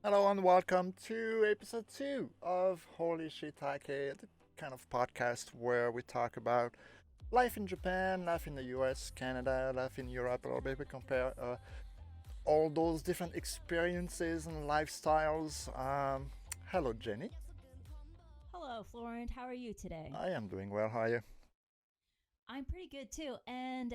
Hello and welcome to episode 2 of Holy Shiitake, the kind of podcast where we talk about life in Japan, life in the US, Canada, life in Europe a little bit. We compare all those different experiences and lifestyles. Hello, Jenny. Hello, Florent. How are you today? I am doing well. How are you? I'm pretty good too. And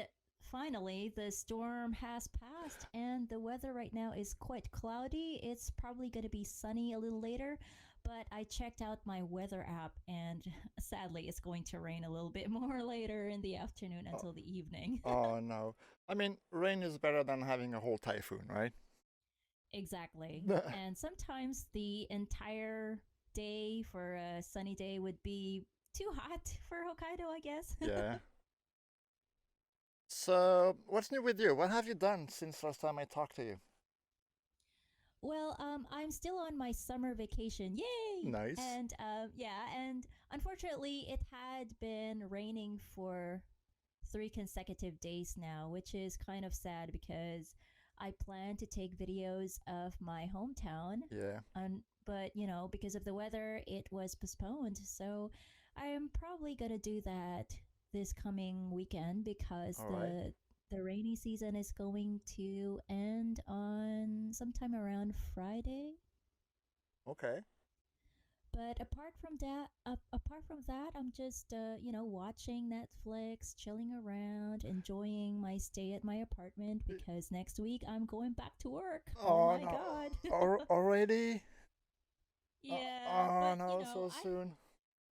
finally, the storm has passed, and the weather right now is quite cloudy. It's probably going to be sunny a little later, but I checked out my weather app, and sadly, it's going to rain a little bit more later in the afternoon Oh, until the evening. oh no. I mean, rain is better than having a whole typhoon, right? Exactly. And sometimes the entire day for a sunny day would be too hot for Hokkaido, I guess. Yeah. So, what's new with you? What have you done since last time I talked to you? Well, I'm still on my summer vacation. Yay! Nice. And unfortunately, it had been raining for 3 consecutive days now, which is kind of sad because I plan to take videos of my hometown. Yeah. But, because of the weather, it was postponed. So I'm probably going to do that this coming weekend because All right. the rainy season is going to end on sometime around Friday. Okay. But apart from that, I'm just watching Netflix, chilling around, enjoying my stay at my apartment because next week I'm going back to work. Oh Oh my no. god. Already? Yeah, Oh but no, so I soon.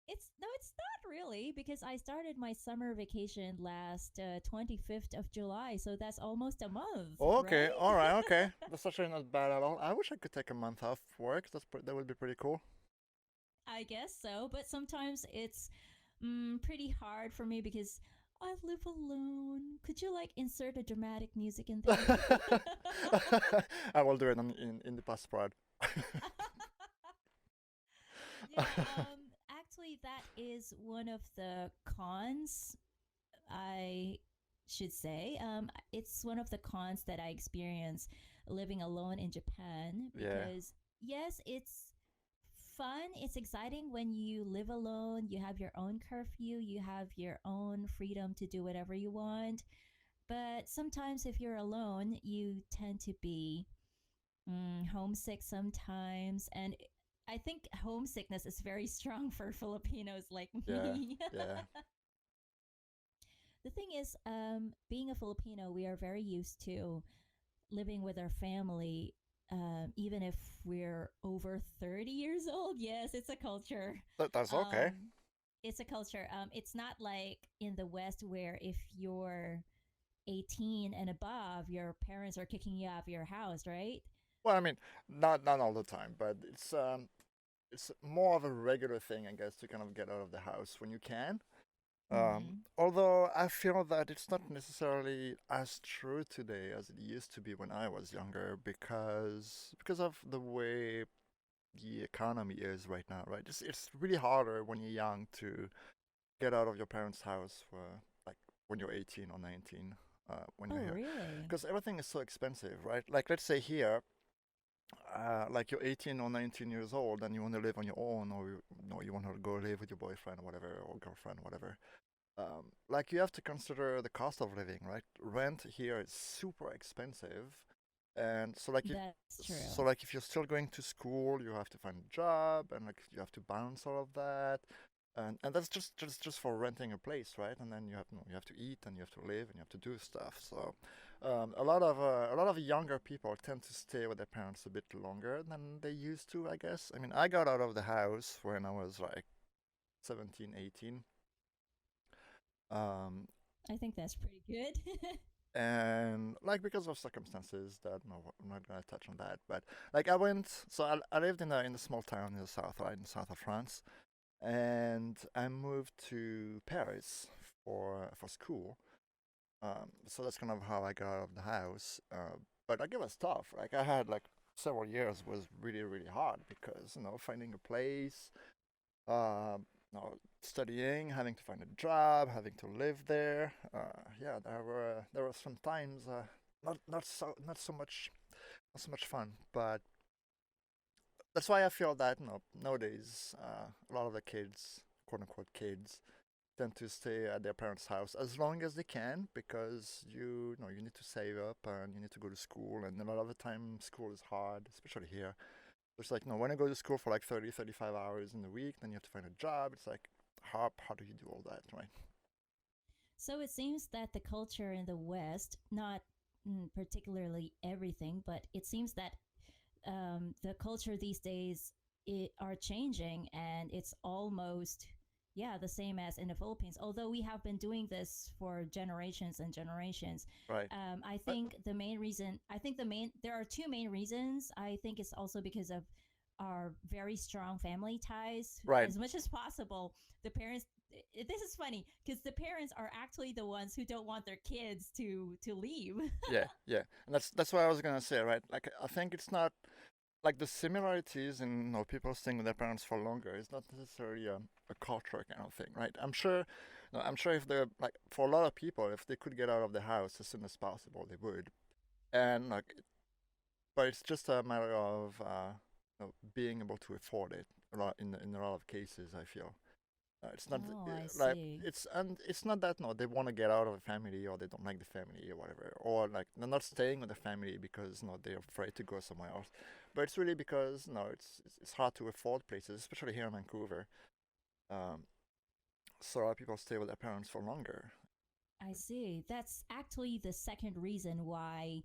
it's no, it's not really because I started my summer vacation last 25th of July, so that's almost a month, Okay, right? all right, okay. That's actually not bad at all. I wish I could take a month off work. That would be pretty cool. I guess so, but sometimes it's pretty hard for me because I live alone. Could you like insert a dramatic music in there? I will do it in the passport. Yeah, actually, that is one of the cons, I should say. It's one of the cons that I experience living alone in Japan Yeah, because, yes, it's fun. It's exciting when you live alone. You have your own curfew, you have your own freedom to do whatever you want. But sometimes, if you're alone, you tend to be homesick sometimes. And I think homesickness is very strong for Filipinos like yeah, me. yeah, The thing is, being a Filipino, we are very used to living with our family, even if we're over 30 years old. Yes, it's a culture. that's okay. Um, it's a culture. It's not like in the West where if you're 18 and above, your parents are kicking you out of your house, right? Well, I mean, not all the time, but it's more of a regular thing, I guess, to kind of get out of the house when you can. Mm-hmm. Although I feel that it's not necessarily as true today as it used to be when I was younger because of the way the economy is right now, right? It's really harder when you're young to get out of your parents' house for like when you're 18 or 19, when you're Oh, here, really? because everything is so expensive, right? Like let's say here, like you're 18 or 19 years old and you want to live on your own, or you want to go live with your boyfriend or whatever, or girlfriend, whatever. Like you have to consider the cost of living, right? Rent here is super expensive, and That's so true. like if you're still going to school, you have to find a job, and like you have to balance all of that, and that's just for renting a place, right? And then you have to eat, and you have to live, and you have to do stuff. So a lot of younger people tend to stay with their parents a bit longer than they used to, I guess. I mean, I got out of the house when I was like 17, 18. Um, I think that's pretty good. and like because of circumstances that no, I'm not gonna touch on that. But like I went, so I lived in a small town in the south, right in the south of France, and I moved to Paris for school. So that's kind of how I got out of the house. But like it was tough. Like I had like several years was really hard because finding a place, studying, having to find a job, having to live there. Yeah, there were some times not so much fun, but that's why I feel that nowadays a lot of the kids, quote unquote kids, tend to stay at their parents' house as long as they can because you need to save up and you need to go to school, and a lot of the time school is hard, especially here. It's like when I go to school for like 30, 35 hours in the week, then you have to find a job. It's like how do you do all that, right? So it seems that the culture in the West, not particularly everything, but it seems that the culture these days are changing, and it's almost yeah the same as in the Philippines. Although we have been doing this for generations and generations, Right. I But think the main reason. I think there are two main reasons. I think it's also because of our very strong family ties. right. As much as possible, the parents. This is funny because the parents are actually the ones who don't want their kids to leave. Yeah, yeah. And that's what I was gonna say, right? Like I think it's not like the similarities in people staying with their parents for longer is not necessarily a culture kind of thing, right? I'm sure, no, I'm sure if they're like for a lot of people, if they could get out of the house as soon as possible, they would. And like, but it's just a matter of being able to afford it. A lot in a lot of cases, I feel. It's not Oh, I like see. it's not that no they want to get out of a family or they don't like the family or whatever, or like they're not staying with the family because they're afraid to go somewhere else, but it's really because it's hard to afford places, especially here in Vancouver. um, so a lot of people stay with their parents for longer. I see. That's actually the second reason why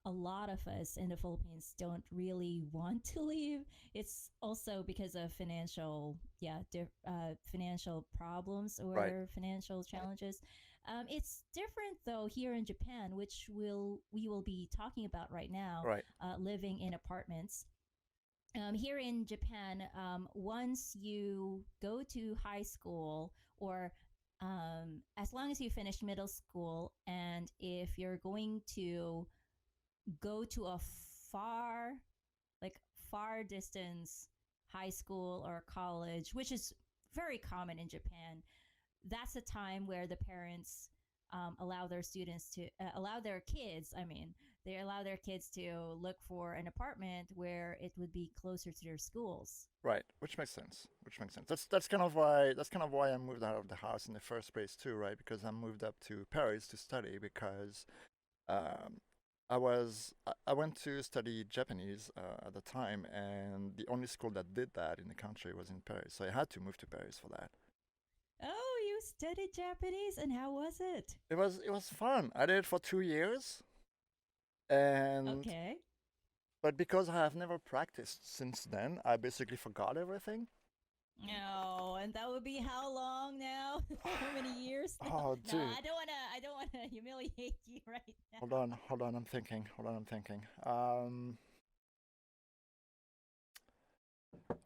a lot of us in the Philippines don't really want to leave. It's also because of financial problems Right, or financial challenges. It's different though here in Japan, which we will be talking about right now. right, Living in apartments. Here in Japan, once you go to high school or as long as you finish middle school, and if you're going to go to a far, like far distance high school or college, which is very common in Japan, that's a time where the parents allow their students to allow their kids. I mean, they allow their kids to look for an apartment where it would be closer to their schools. right, which makes sense, that's kind of why I moved out of the house in the first place too, right? Because I moved up to Paris to study because Um, I went to study Japanese at the time, and the only school that did that in the country was in Paris. So I had to move to Paris for that. Oh, you studied Japanese, and how was it? It was fun. I did it for 2 years, and Okay. but because I have never practiced since then, I basically forgot everything. No, and that would be how long now? How many years now? Oh, No, dude, I don't wanna humiliate you right now. hold on. I'm thinking. Hold on, I'm thinking.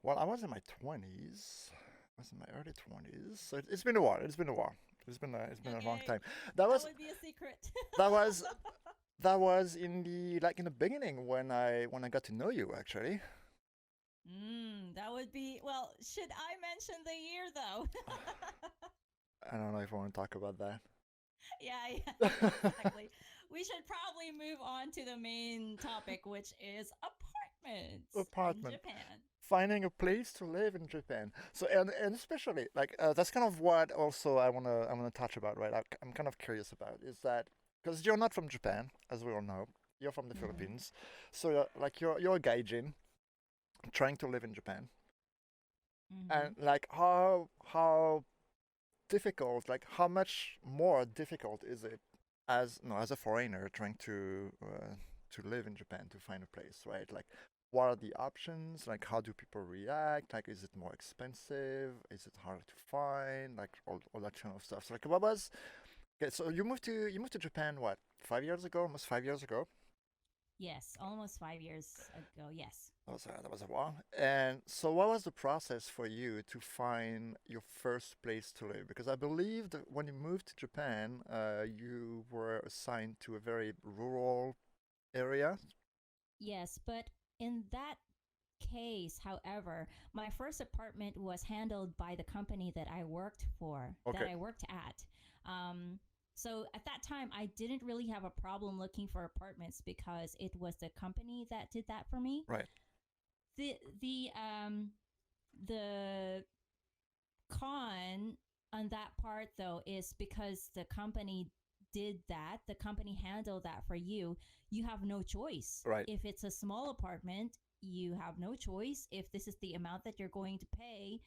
Well, I was in my 20s. I was in my early 20s. So it's been a while. It's been a while. It's been a long Okay. time. That That was would be a secret. that was that was in the beginning when I got to know you actually. That would be well, should I mention the year though? I don't know if I want to talk about that. Yeah, exactly. We should probably move on to the main topic, which is apartments in Apartment. Japan. Finding a place to live in Japan. So and especially like that's kind of what also I wanna touch about, right? I'm kind of curious about is that because you're not from Japan, as we all know, you're from the Mm-hmm. Philippines, so you're a gaijin trying to live in Japan, Mm-hmm. and like how difficult, like how much more difficult is it as no as a foreigner trying to live in Japan to find a place, right? Like, what are the options? Like, how do people react? Like, is it more expensive? Is it harder to find? Like, all that kind of stuff. So, like, what was okay? So you moved to Japan what 5 years ago? Almost 5 years ago. Yes, almost 5 years ago. Yes. That was a while. And so, what was the process for you to find your first place to live? Because I believe that when you moved to Japan, you were assigned to a very rural area. Yes, but in that case, however, my first apartment was handled by the company that Okay, I worked at. Um, so at that time, I didn't really have a problem looking for apartments because it was the company that did that for me. right. the the um the con on that part though is because the company did that, the company handled that for you. You have no choice. Right. If it's a small apartment, you have no choice. If this is the amount that you're going to pay,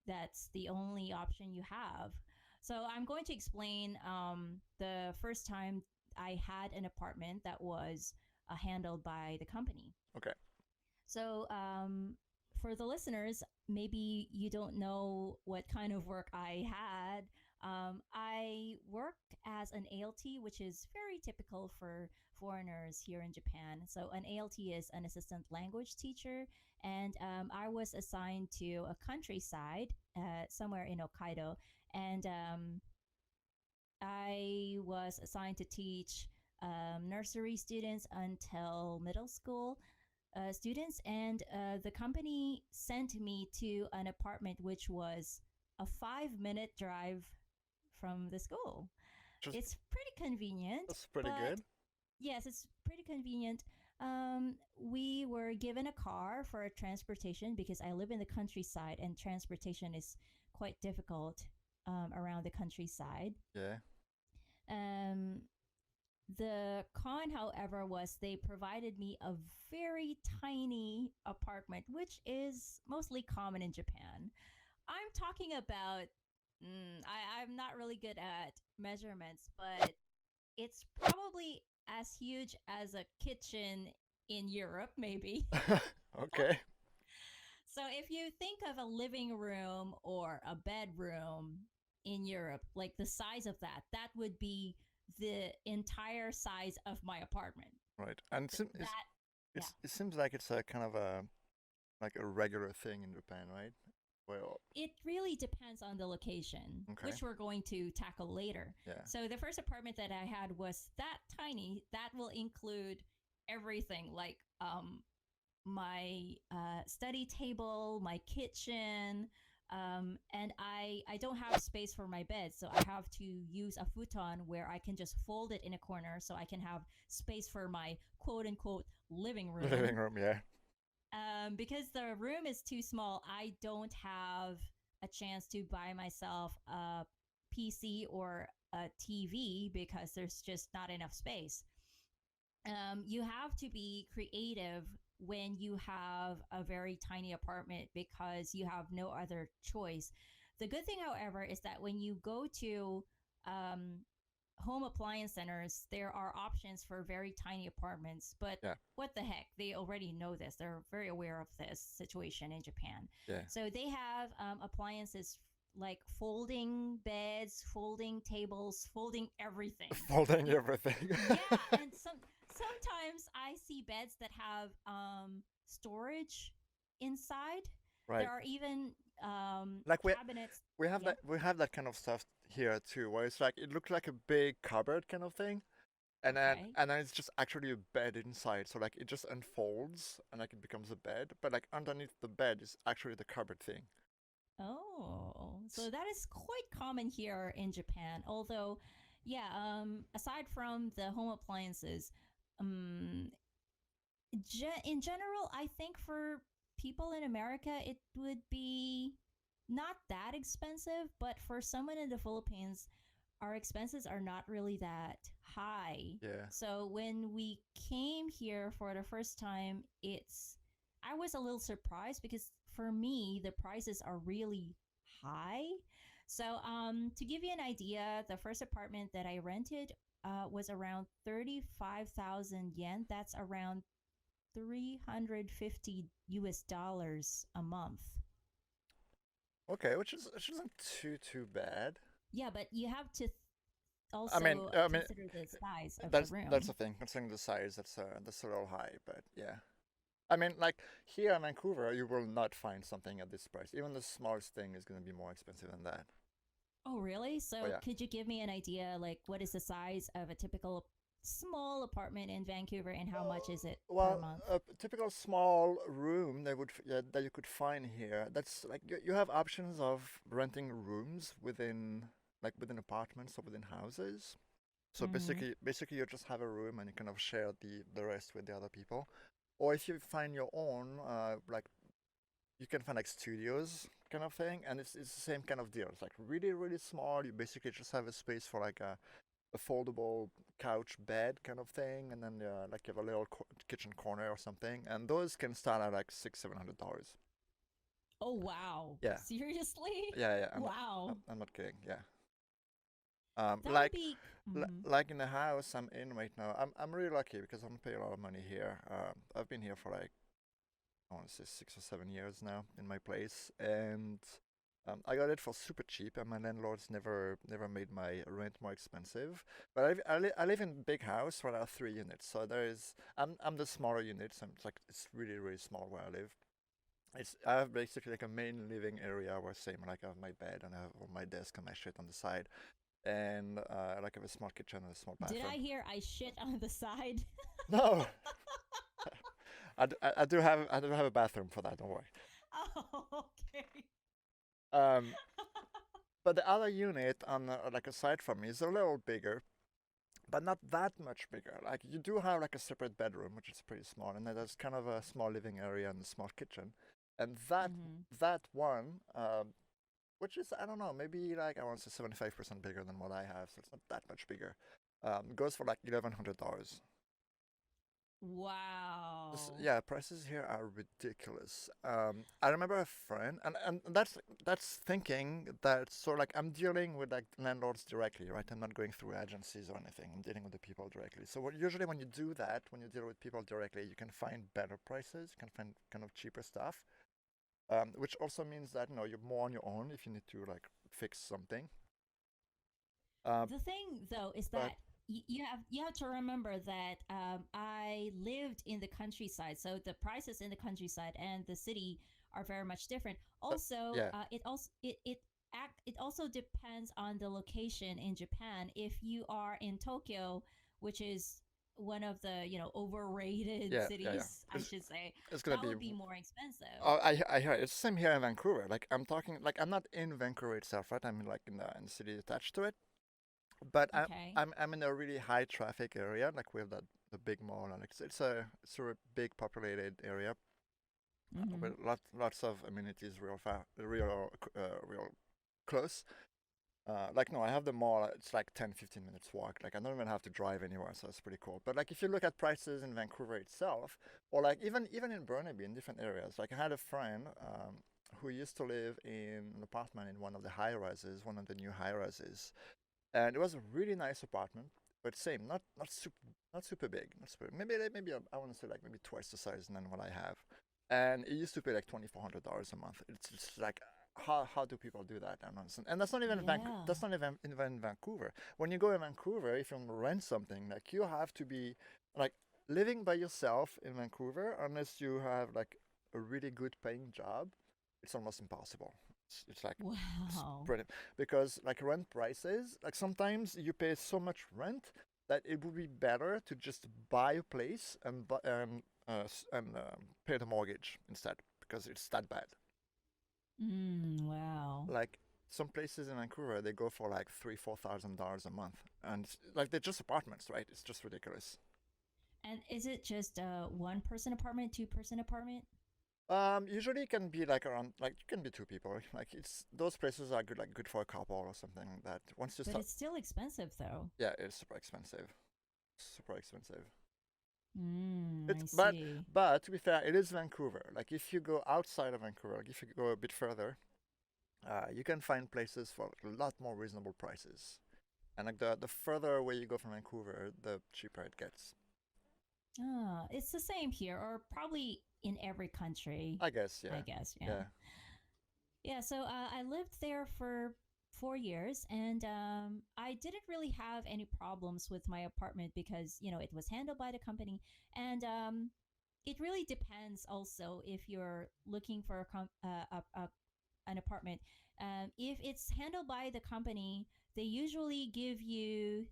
that's the only option you have. So I'm going to explain the first time I had an apartment that was handled by the company. Okay. So for the listeners, maybe you don't know what kind of work I had. I worked as an ALT, which is very typical for foreigners here in Japan. So, an ALT is an assistant language teacher, and I was assigned to a countryside somewhere in Hokkaido, and I was assigned to teach nursery students until middle school students, and the company sent me to an apartment which was a 5 minute drive from the school. Just It's pretty convenient, That's pretty but good. yes, it's pretty convenient. We were given a car for transportation because I live in the countryside and transportation is quite difficult around the countryside. Yeah. Um, the con, however, was they provided me a very tiny apartment, which is mostly common in Japan. I'm talking about, I'm not really good at measurements, but it's probably as huge as a kitchen in Europe, maybe. Okay. So if you think of a living room or a bedroom in Europe, like the size of that, that would be the entire size of my apartment. Right. And That, yeah. it seems like it's a kind of a like a regular thing in Japan, right? Well, It really depends on the location, okay. which we're going to tackle later. Yeah. So the first apartment that I had was that tiny. That will include everything, like my study table, my kitchen, and I don't have space for my bed, so I have to use a futon where I can just fold it in a corner, so I can have space for my quote unquote living room. Living room, yeah. Because the room is too small, I don't have a chance to buy myself a PC or a TV because there's just not enough space. You have to be creative when you have a very tiny apartment because you have no other choice. The good thing, however, is that when you go to um, home appliance centers, there are options for very tiny apartments. But Yeah. what the heck? They already know this. They're very aware of this situation in Japan. Yeah. So they have appliances like folding beds, folding tables, folding everything. Folding everything. Yeah, and sometimes I see beds that have storage inside. Right. There are even Like cabinets. that we have that kind of stuff here too, where it's like it looks like a big cupboard kind of thing. Okay. And then it's just actually a bed inside. So like it just unfolds and like it becomes a bed. But like underneath the bed is actually the cupboard thing. Oh, so that is quite common here in Japan. Although, yeah, aside from the home appliances, um, in general, I think for people in America, it would be not that expensive, but for someone in the Philippines, our expenses are not really that high. Yeah. So when we came here for the first time, I was a little surprised because for me, the prices are really high. So to give you an idea, the first apartment that I rented was around 35,000 yen. That's around 350 US dollars a month. Okay, which isn't too bad. Yeah, but you have to also I mean, consider the size of that's the room. the thing. Considering the size, that's a little high, but yeah. I mean, like here in Vancouver, you will not find something at this price. Even the smallest thing is going to be more expensive than that. Oh, really? So Oh, yeah. could you give me an idea, like what is the size of a typical small apartment in Vancouver and how much is it per Well, month? a typical small room that you could find here. That's like you have options of renting rooms within apartments or within houses. So Mm-hmm. basically you just have a room and you kind of share the rest with the other people. or if you find your own, like you can find like studios kind of thing, and it's the same kind of deal. It's like really really small. You basically just have a space for like a foldable couch bed kind of thing, and then like you have a little kitchen corner or something, and those can start at like $600-700. Oh wow. Yeah, Seriously? yeah, yeah. Wow. I'm not kidding. Yeah. That would Like be like in the house I'm in right now, I'm really lucky because I'm paying a lot of money here. I've been here for like I want to say 6 or 7 years now in my place, and I got it for super cheap, and my landlord's never made my rent more expensive. But I live in a big house where there are 3 units, so there is I'm the smaller unit, so it's like it's really really small where I live. I have basically like a main living area where same like I have my bed and I have all my desk and my shit on the side, and like I have a small kitchen and a small Did bathroom. I hear I shit on the side? No, I do have a bathroom for that. Don't worry. Oh, okay. Um, but the other unit on like aside from me is a little bigger, but not that much bigger. Like you do have like a separate bedroom, which is pretty small, and then there's kind of a small living area and a small kitchen, and Mm-hmm. that one, which is I don't know, maybe like I want to say 75% bigger than what I have, so it's not that much bigger. Goes for like $1,100. Wow. Yeah, prices here are ridiculous. I remember a friend, and that's thinking that so like I'm dealing with like landlords directly, right? I'm not going through agencies or anything. I'm dealing with the people directly. So usually when you do that, when you deal with people directly, you can find better prices. You can find kind of cheaper stuff, which also means that you're more on your own if you need to like fix something. Uh, The thing though is but that you have to remember that I lived in the countryside, so the prices in the countryside and the city are very much different. Also, yeah, it also depends on the location in Japan. If you are in Tokyo, which is one of the overrated yeah. cities, I should say, It's gonna that be would be more expensive. Oh, I hear it. It's the same here in Vancouver. Like I'm talking, like I'm not in Vancouver itself, right? I'm like in the city attached to it. But Okay. I'm in a really high traffic area, like we have that the big mall, and it's a big populated area Mm-hmm. with lots of amenities, real close. Like no, I have the mall. It's like 10-15 minutes walk. Like I don't even have to drive anywhere, so it's pretty cool. But like if you look at prices in Vancouver itself, or like even in Burnaby in different areas, like I had a friend who used to live in an apartment in one of the high rises, one of the new high rises, and it was a really nice apartment, but same, not super big, not super. Maybe I want to say like maybe twice the size than what I have, and it used to pay like $2,400 a month. It's just like how do people do that? I don't understand. And Yeah. that's not even Vancouver. When you go in Vancouver, if you rent something, like you have to be like living by yourself in Vancouver, unless you have like a really good paying job, it's almost impossible. It's like it's Wow. pretty because like rent prices, like sometimes you pay so much rent that it would be better to just buy a place and pay the mortgage instead because it's that bad. Wow. Like some places in Vancouver, they go for like $3,000-4,000 a month, and like they're just apartments, right? It's just ridiculous. And is it just a one person apartment, two-person apartment? Usually it can be like around like it can be two people. Like it's those places are good, like good for a couple or something like that. Once you But start, it's still expensive though. yeah, it's super expensive, super expensive. I It's see. but to be fair, it is Vancouver. Like if you go outside of Vancouver, like if you go a bit further, you can find places for like, a lot more reasonable prices. And like the further away you go from Vancouver, the cheaper it gets. It's the same here, or probably in every country, I guess, I yeah, guess. Yeah. yeah. Yeah, so I lived there for 4 years, and I didn't really have any problems with my apartment because it was handled by the company, and it really depends also if you're looking for an apartment. If it's handled by the company, they usually give you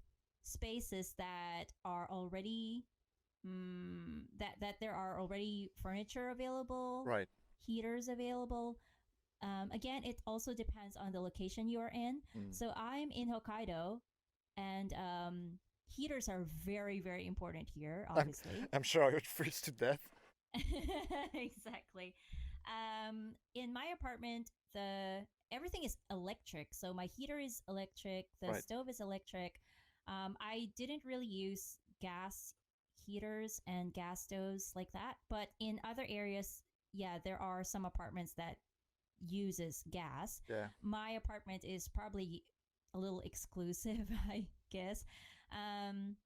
spaces that are already that there are already furniture available, Right. heaters available. Again, it also depends on the location you are in. Mm. So I'm in Hokkaido, and heaters are very, very important here, I'm obviously. I'm sure I would freeze to death. Exactly. In my apartment, the everything is electric. So my heater is electric, the Right. stove is electric. I didn't really use gas heaters and gas stoves like that, but in other areas, yeah, there are some apartments that uses gas. Yeah. My apartment is probably a little exclusive, I guess. Um,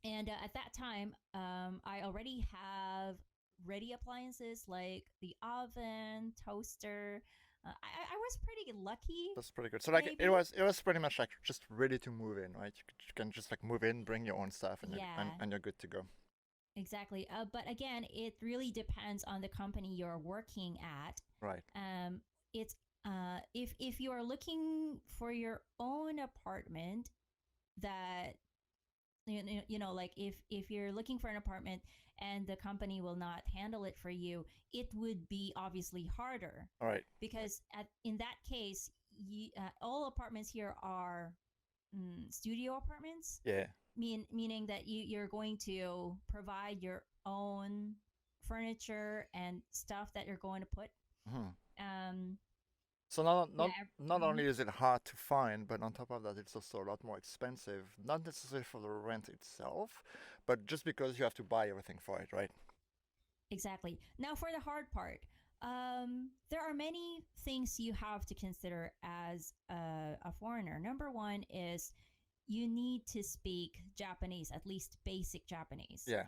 and at that time, I already have ready appliances like the oven, toaster. I was pretty lucky, That's pretty good. So like maybe. it was pretty much like just ready to move in, right? You can just like move in, bring your own stuff, and Yeah, and you're good to go. exactly. But again, it really depends on the company you're working at. Right. Um, it's if you are looking for your own apartment that like if you're looking for an apartment and the company will not handle it for you, it would be obviously harder All right. because in that case all apartments here are studio apartments, Yeah. meaning that you're going to provide your own furniture and stuff that you're going to put Hmm. um So yeah not mhm. only is it hard to find, but on top of that, it's also a lot more expensive. Not necessarily for the rent itself, but just because you have to buy everything for it, right? Exactly. Now, for the hard part, there are many things you have to consider as a foreigner. Number one is you need to speak Japanese, at least basic Japanese. Yeah.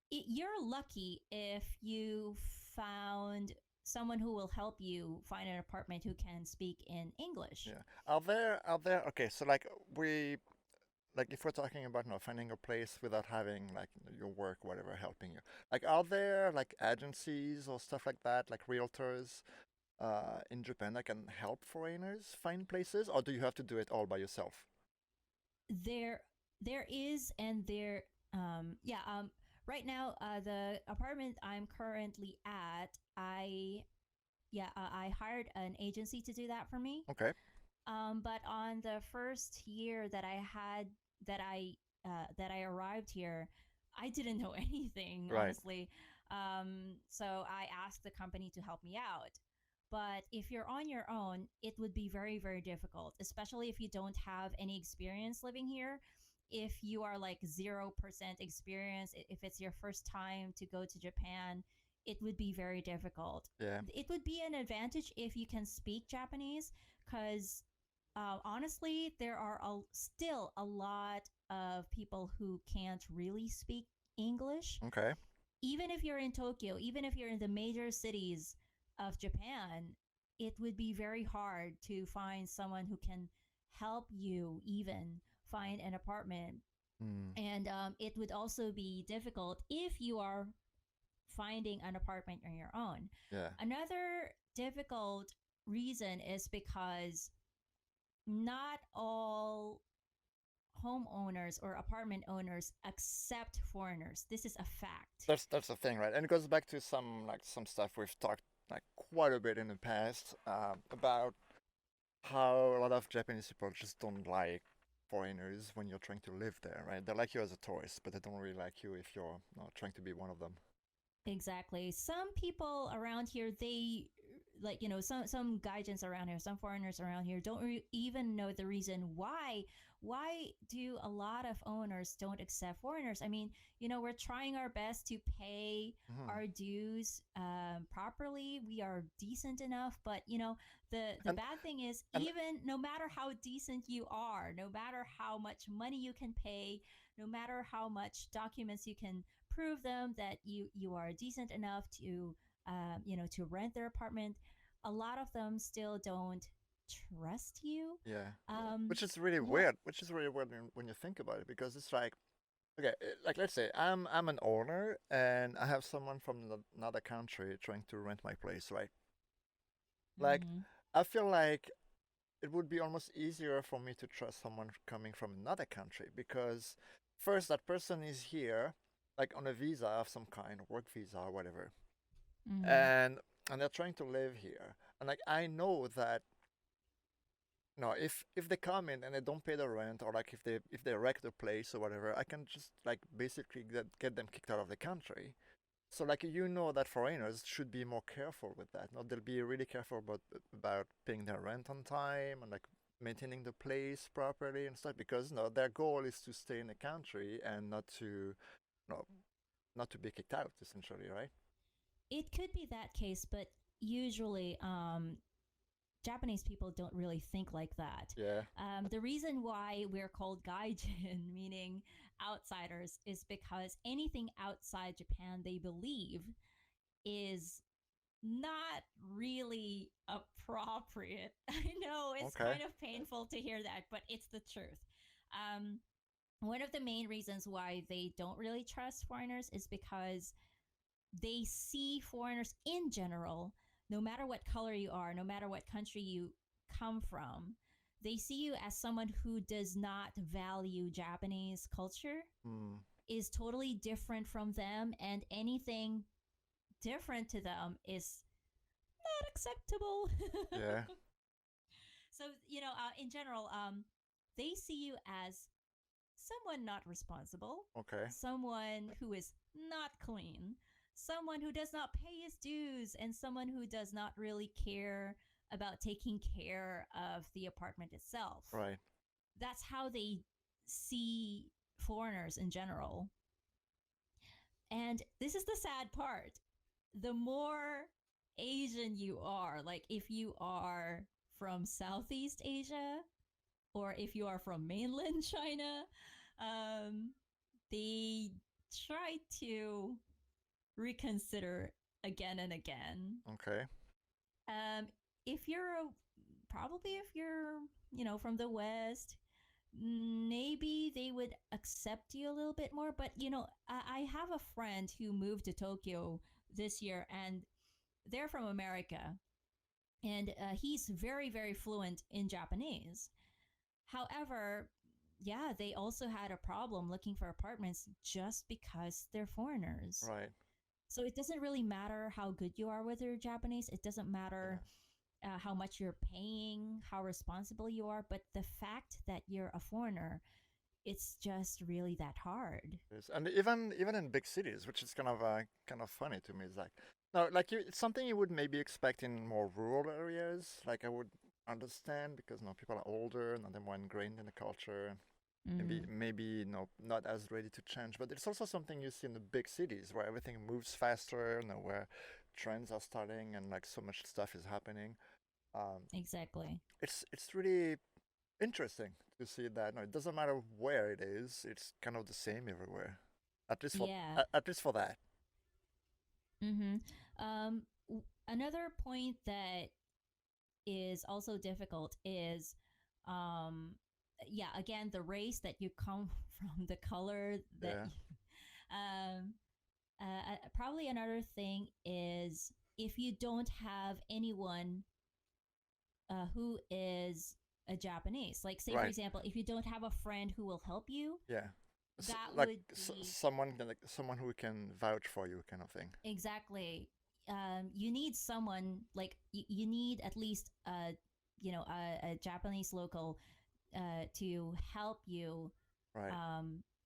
You're lucky if you found someone who will help you find an apartment who can speak in English. Yeah. Okay, so we like if we're talking about finding a place without having like your work whatever helping you. Like are there like agencies or stuff like that, like realtors in Japan that can help foreigners find places, or do you have to do it all by yourself? There, there is, and there, yeah, right now, the apartment I'm currently at, I hired an agency to do that for me. Okay. But on the first year that I had that I arrived here, I didn't know anything Right. honestly. So I asked the company to help me out. But if you're on your own, it would be very, very difficult, especially if you don't have any experience living here. If you are like 0% experience, if it's your first time to go to Japan, it would be very difficult. Yeah. It would be an advantage if you can speak Japanese, because honestly, there are still a lot of people who can't really speak English. Okay. Even if you're in Tokyo, even if you're in the major cities of Japan, it would be very hard to find someone who can help you even find an apartment. Hmm. And it would also be difficult if you are finding an apartment on your own. Yeah. Another difficult reason is because not all homeowners or apartment owners accept foreigners. This is a fact. That's the thing, right? And it goes back to some stuff we've talked like quite a bit in the past about how a lot of Japanese people just don't like foreigners when you're trying to live there, right? They like you as a tourist, but they don't really like you if you're not trying to be one of them. Exactly. Some people around here, they like some gaijins around here, some foreigners around here don't even know the reason why do a lot of owners don't accept foreigners. I mean, we're trying our best to pay Hmm. our dues properly. We are decent enough, but the And bad thing is, and even no matter how decent you are, no matter how much money you can pay, no matter how much documents you can prove them that you are decent enough to to rent their apartment, a lot of them still don't trust you. yeah, um which is really yeah weird. Which is really weird when you think about it, because it's like okay, like let's say I'm an owner and I have someone from another country trying to rent my place, right? Like hmm I feel like it would be almost easier for me to trust someone coming from another country because first that person is here like on a visa of some kind, work visa or whatever, hmm and they're trying to live here, and like I know that no, if they come in and they don't pay the rent, or like if they wreck the place or whatever, I can just like basically get them kicked out of the country. So like that foreigners should be more careful with that. No, they'll be really careful about paying their rent on time and like maintaining the place properly and stuff because no, their goal is to stay in the country and no, not to be kicked out essentially, right? It could be that case, but usually Japanese people don't really think like that. Yeah. The reason why we're called gaijin, meaning outsiders, is because anything outside Japan they believe is not really appropriate. I know it's Okay. kind of painful to hear that, but it's the truth. Um, One of the main reasons why they don't really trust foreigners is because they see foreigners in general, no matter what color you are, no matter what country you come from, they see you as someone who does not value Japanese culture, Hmm. is totally different from them, and anything different to them is not acceptable. Yeah. So, in general, they see you as someone not responsible, Okay. someone who is not clean, someone who does not pay his dues, and someone who does not really care about taking care of the apartment itself. Right. That's how they see foreigners in general. And this is the sad part. The more Asian you are, like if you are from Southeast Asia or if you are from mainland China, um, they try to reconsider again and again. Okay. Um, if you're probably if you're from the West, maybe they would accept you a little bit more. But I have a friend who moved to Tokyo this year, and they're from America, and he's very very fluent in Japanese. However, yeah, they also had a problem looking for apartments just because they're foreigners. Right. So it doesn't really matter how good you are with your Japanese. It doesn't Yeah. matter how much you're paying, how responsible you are. But the fact that you're a foreigner, it's just really that hard. Yes. And even in big cities, which is kind of funny to me, is like no, like it's something you would maybe expect in more rural areas. Like I would understand because people are older and they're more ingrained in the culture. Maybe Mm, maybe not as ready to change. But it's also something you see in the big cities where everything moves faster, where trends are starting and like so much stuff is happening. Um, exactly. it's really interesting to see that. No, it doesn't matter where it is. It's kind of the same everywhere. At least for Yeah. at least for that. Mm-hmm. Another point that is also difficult is, um, yeah, again, the race that you come from, the color that Yeah. you, um, probably another thing is if you don't have anyone who is a Japanese, like say for Right. example, if you don't have a friend who will help you, Yeah. that Like would be someone who can vouch for you, kind of thing. exactly. You need someone like you need at least a Japanese local to help you, Right.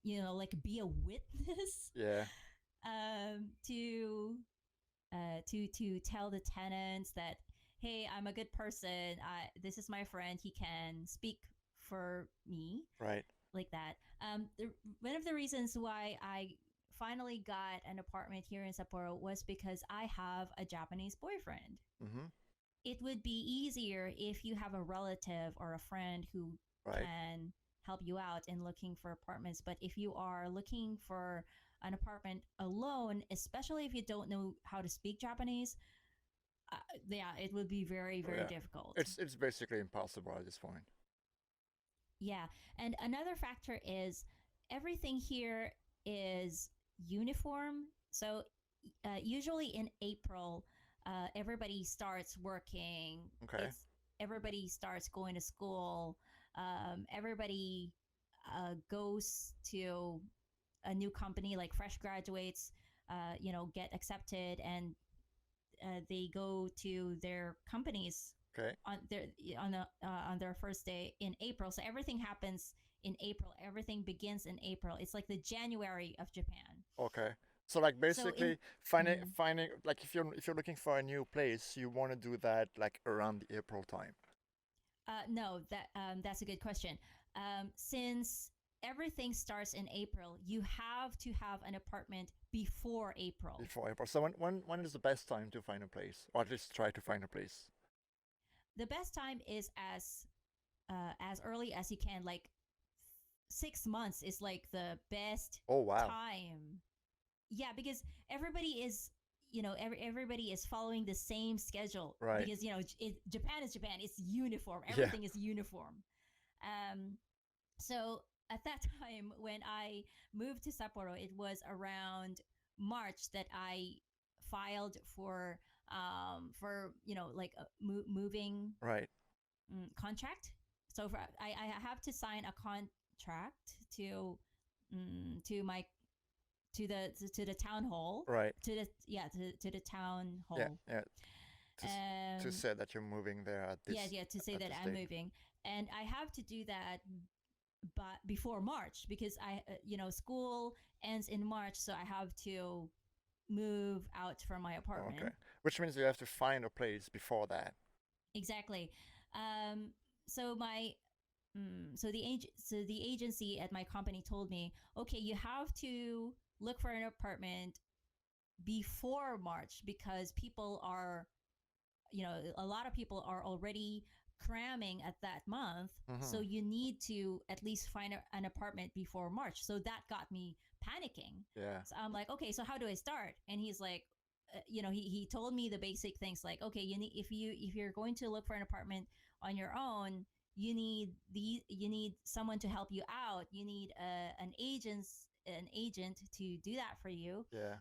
like be a witness, Yeah. to to tell the tenants that, hey, I'm a good person. This is my friend. He can speak for me, Right. like that. One of the reasons why I finally got an apartment here in Sapporo was because I have a Japanese boyfriend. Mhm. It would be easier if you have a relative or a friend who Right. can help you out in looking for apartments. But if you are looking for an apartment alone, especially if you don't know how to speak Japanese, yeah, it would be very, Oh, very yeah. difficult. It's basically impossible at this point. Yeah. And another factor is everything here is uniform. So usually in April, everybody starts working. Okay. It's everybody starts going to school. Everybody goes to a new company, like fresh graduates, get accepted, and they go to their companies Okay. on their on their first day in April. So everything happens in April. Everything begins in April. It's like the January of Japan. Okay. So like So in basically finding mm, finding like if you're looking for a new place, you want to do that like around the April time. no, that's a good question. Since everything starts in April, you have to have an apartment before April. Before April. So when is the best time to find a place, or at least try to find a place? The best time is as early as you can. Like 6 months is like the best Oh wow. time. Yeah, because everybody is everybody is following the same schedule Right. because Japan is Japan. It's uniform. Yeah. Everything is uniform. Um, so at that time when I moved to Sapporo, it was around March that I filed for like a moving Right. contract. So I have to sign a contract to my to the town hall Right. to the town Yeah. hall. Yeah. To um say that you're moving there yeah, to say at that this I'm date. moving, and I have to do that but before March because school ends in March, so I have to move out from my Oh, okay. apartment. Which means you have to find a place before that. Exactly. um so my so the agency at my company told me, okay, you have to look for an apartment before March because people are, a lot of people are already cramming at that month. So Mm-hmm. you need to at least find an apartment before March. So that got me panicking. Yeah. So I'm like, okay, so how do I start? And he's like, he told me the basic things like, okay, if you're going to look for an apartment on your own, you need someone to help you out. You need an agent to do that for you, Yeah.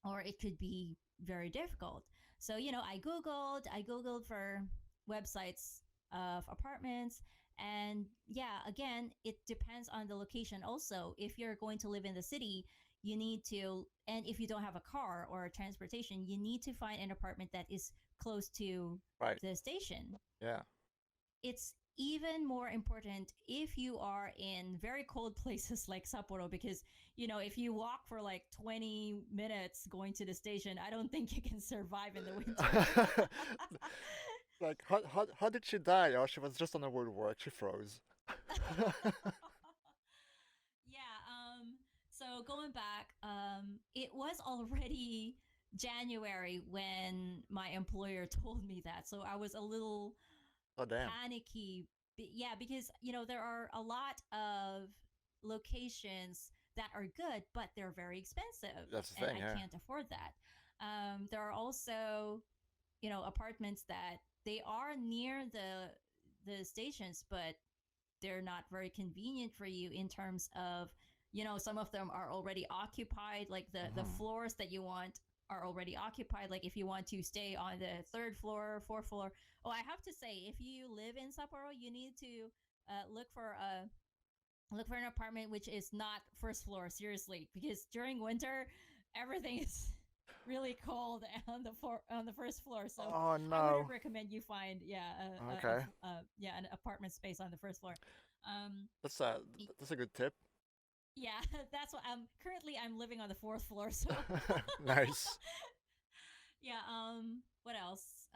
or it could be very difficult. So, I Googled for websites of apartments. And yeah, again, it depends on the location. Also, if you're going to live in the city, you need to, and if you don't have a car or transportation, you need to find an apartment that is close to Right. the station. Yeah. It's even more important if you are in very cold places like Sapporo, because if you walk for like 20 minutes going to the station, I don't think you can survive in the winter. Like how did she die? Oh, she was just on a woodwork. She froze. Yeah, so going back, it was already January when my employer told me that, so I was a little Oh damn. panicky. Yeah, because there are a lot of locations that are good, but they're very expensive, That's the and thing. I Yeah. can't afford that. There are also apartments that they are near the stations, but they're not very convenient for you in terms of, some of them are already occupied, like the Mm-hmm. floors that you want are already occupied. Like if you want to stay on the third floor, fourth floor. Oh, I have to say, if you live in Sapporo, you need to look for an apartment which is not first floor, seriously, because during winter everything is really cold on the first floor. So Oh I wouldn't no. recommend you find, Okay. an apartment space on the first floor. um That's a that's a good tip. yeah, that's what I'm living on the fourth floor, so Nice. yeah. What else?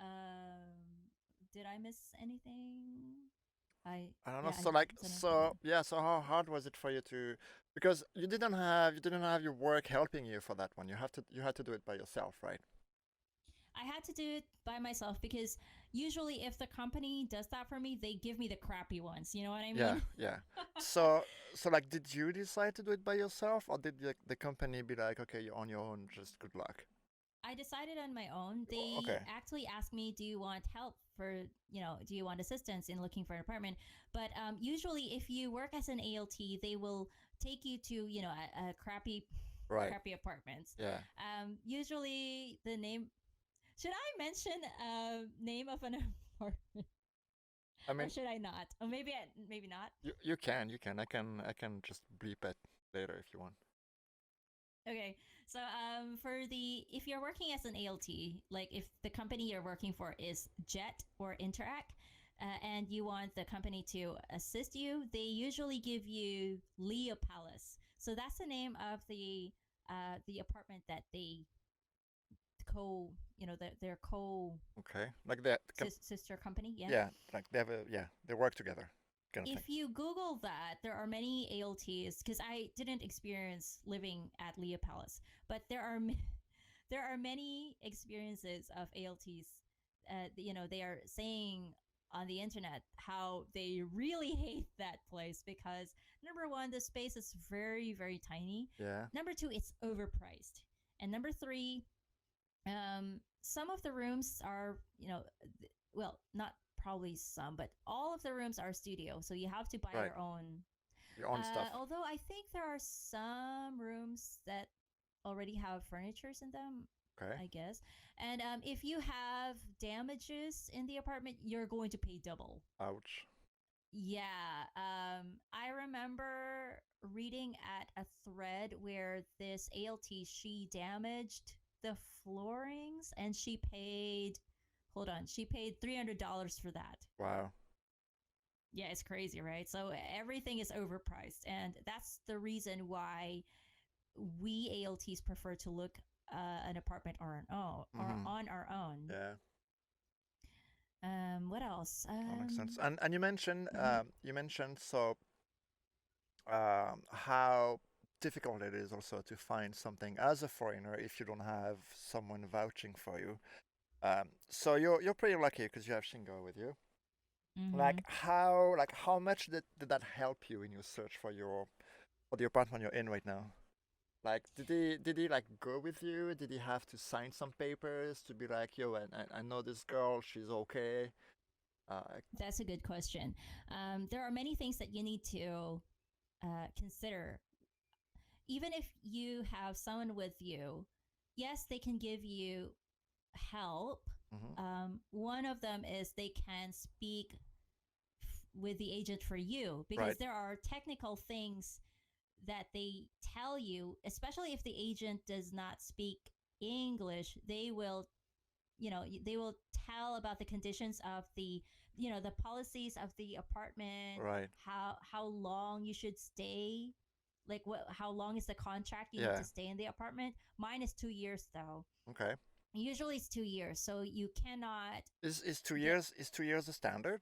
Did I miss anything? I I don't know. Yeah, So like, I don't think. so yeah. So how hard was it for you to, because you didn't have your work helping you for that one. You had to do it by yourself, right? I had to do it by myself because usually if the company does that for me, they give me the crappy ones. You know what I Yeah, mean? yeah. So like, did you decide to do it by yourself, or did the company be like, okay, you're on your own, just good luck? I decided on my own. They Okay. actually asked me, "Do you want help for Do you want assistance in looking for an apartment?" But usually, if you work as an ALT, they will take you to a crappy, Right. crappy apartments. Yeah. Usually, the name. Should I mention name of an apartment, I or mean, should I not? Or maybe not. you can. I can just bleep it later if you want. Okay. So for the if you're working as an ALT, like if the company you're working for is Jet or Interact, and you want the company to assist you, they usually give you Leo Palace. So that's the name of the the apartment that they their co Okay. Like that. sister company. Yeah. Yeah. Like they have they work together, kind of thing. If you Google that, there are many ALTs because I didn't experience living at Leah Palace, but there are many experiences of ALTs. They are saying on the internet how they really hate that place because number one, the space is very, very tiny. Yeah. Number two, it's overpriced. And number three, some of the rooms are, well, not probably some, but all of the rooms are studio. So you have to buy Right. your own. Your own stuff. Although I think there are some rooms that already have furnitures in them, Okay. I guess. And if you have damages in the apartment, you're going to pay double. Ouch. Yeah. I remember reading at a thread where this ALT, she damaged the floorings and she paid, hold on, she paid $300 for that. Wow. Yeah, it's crazy, right? So everything is overpriced. And that's the reason why we ALTs prefer to look an apartment on our own. Or on our own. Yeah. What else? That makes sense. And you mentioned so how difficult it is also to find something as a foreigner if you don't have someone vouching for you. So you're pretty lucky because you have Shingo with you. Like how much did that help you in your search for the apartment you're in right now? Like did he like go with you? Did he have to sign some papers to be like, yo, I know this girl, she's okay? That's a good question. There are many things that you need to consider. Even if you have someone with you, yes, they can give you help. One of them is they can speak with the agent for you because there are technical things that they tell you, especially if the agent does not speak English. They will tell about the conditions of the policies of the apartment, how long you should stay, like how long is the contract you need to stay in the apartment. Mine is 2 years though. Okay. Usually it's 2 years, so you cannot. Is 2 years the standard?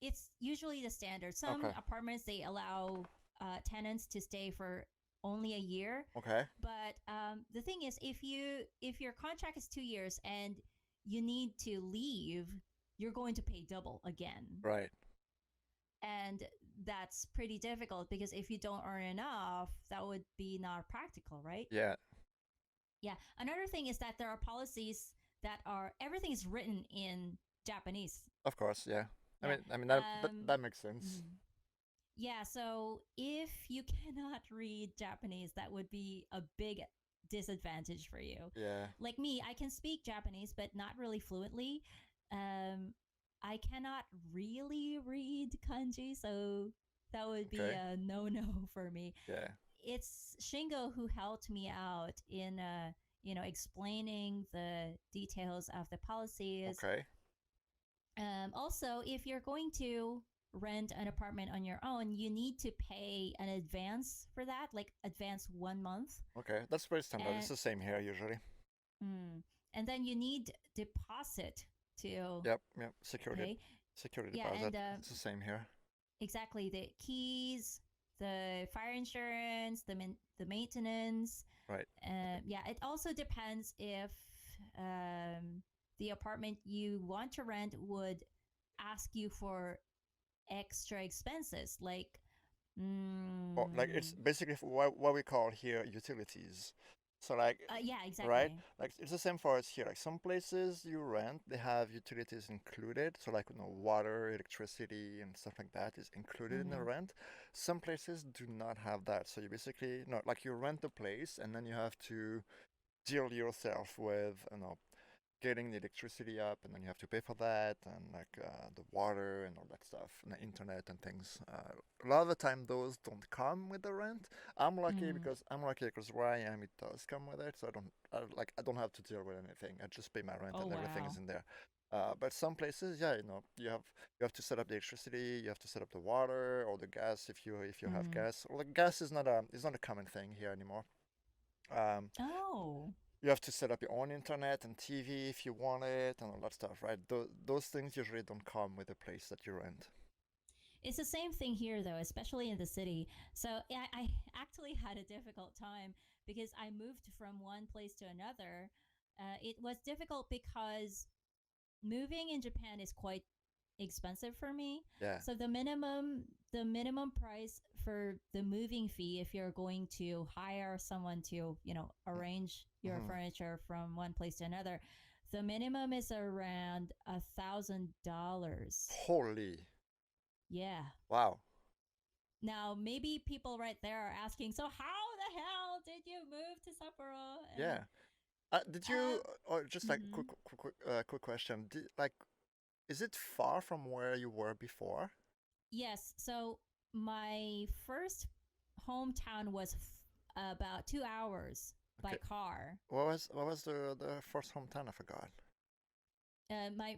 It's usually the standard. Some apartments they allow tenants to stay for only a year. Okay. But the thing is, if your contract is 2 years and you need to leave, you're going to pay double again. Right. And that's pretty difficult because if you don't earn enough, that would be not practical, right? Yeah. Yeah. Another thing is that there are policies that everything is written in Japanese. Of course, yeah. Yeah. I mean that makes sense. Yeah, so if you cannot read Japanese, that would be a big disadvantage for you. Yeah. Like me, I can speak Japanese, but not really fluently. I cannot really read kanji, so that would be a no-no for me. Yeah. It's Shingo who helped me out in, explaining the details of the policies. Okay. Also, if you're going to rent an apartment on your own, you need to pay an advance for that, like advance 1 month. Okay, that's pretty standard. It's the same here usually. And then you need deposit to. Yep. Security deposit. It's the same here. Exactly, the keys, the fire insurance, the maintenance. Right. It also depends if the apartment you want to rent would ask you for extra expenses like like it's basically what we call here utilities. So like exactly, right, like it's the same for us here. Like some places you rent, they have utilities included, so like water, electricity and stuff like that is included in the rent. Some places do not have that, so you basically like you rent the place and then you have to deal yourself with getting the electricity up, and then you have to pay for that, and like the water and all that stuff, and the internet and things. A lot of the time, those don't come with the rent. I'm lucky because where I am, it does come with it, so I don't have to deal with anything. I just pay my rent and everything is in there. But some places, you have to set up the electricity, you have to set up the water or the gas if you have gas. Well, the gas is not a common thing here anymore. Um, Oh, you have to set up your own internet and TV if you want it and all that stuff, right? Those things usually don't come with the place that you rent. it's the same thing here, though, especially in the city. So yeah, I actually had a difficult time because I moved from one place to another. It was difficult because moving in Japan is quite expensive for me. Yeah. So the minimum price for the moving fee if you're going to hire someone to, arrange your Mm-hmm. furniture from one place to another, the minimum is around $1,000. Holy. Yeah. Wow. Now maybe people right there are asking, so how the hell did you move to Sapporo? And Yeah. Did you, um or just like mhm. quick question? Is it far from where you were before? Yes. So my first hometown was about 2 hours by Okay. car. What was the first hometown? I forgot.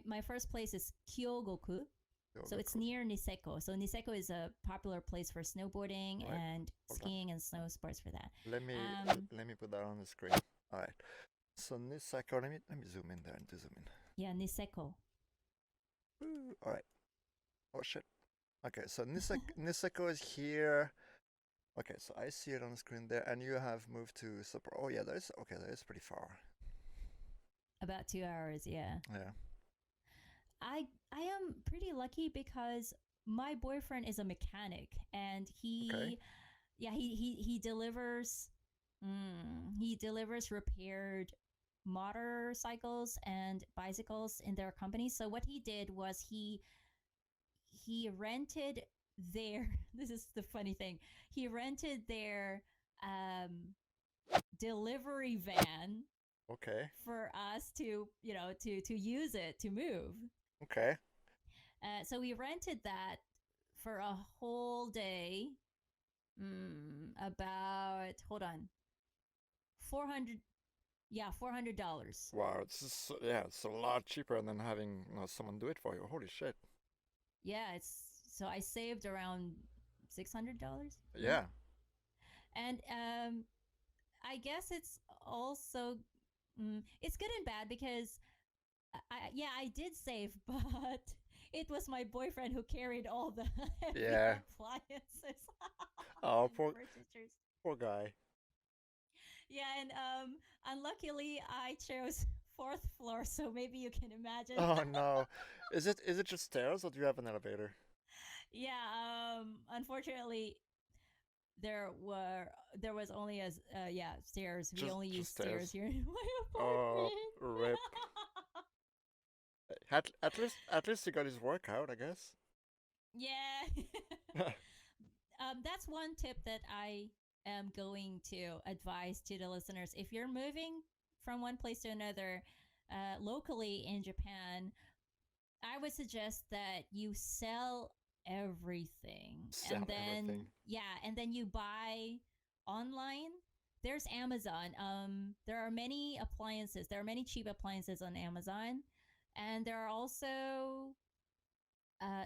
My first place is Kyogoku. So it's Yogaku. near Niseko. So Niseko is a popular place for snowboarding All right. and Hold on. skiing and snow sports for that. Let me Um, let me put that on the screen. All right. So Niseko, let me zoom in there and do zoom in. yeah, Niseko. All right. Oh shit. Okay, so Niseko is here. Okay, so I see it on the screen there, and you have moved to Sapporo. Oh yeah, that is okay. That is pretty far. About 2 hours, yeah. Yeah. I am pretty lucky because my boyfriend is a mechanic and Okay. he delivers repaired motorcycles and bicycles in their company. So what he did was he rented their this is the funny thing. He rented their um delivery van Okay. for us to, to use it to move. Okay. So we rented that for a whole day. About hold on, 400. Yeah, $400. Wow. Yeah, it's a lot cheaper than having someone do it for you. Holy shit. Yeah, it's so I saved around $600. Yeah, Yeah. and I guess it's also it's good and bad because I did save, but it was my boyfriend who carried all the heavy Yeah. appliances Oh, and poor furnitures. poor guy. Yeah, and unluckily I chose fourth floor, so maybe you can imagine. Oh no. Is it just stairs or do you have an elevator? Yeah, unfortunately there was only stairs. We only use Just stairs stairs. here in my Oh, apartment. rip. At least he got his workout, I guess. Yeah. That's one tip that I am going to advise to the listeners. If you're moving from one place to another locally in Japan, I would suggest that you sell everything and Sell then, everything. you buy online. There's Amazon. There are many appliances. There are many cheap appliances on Amazon, and there are also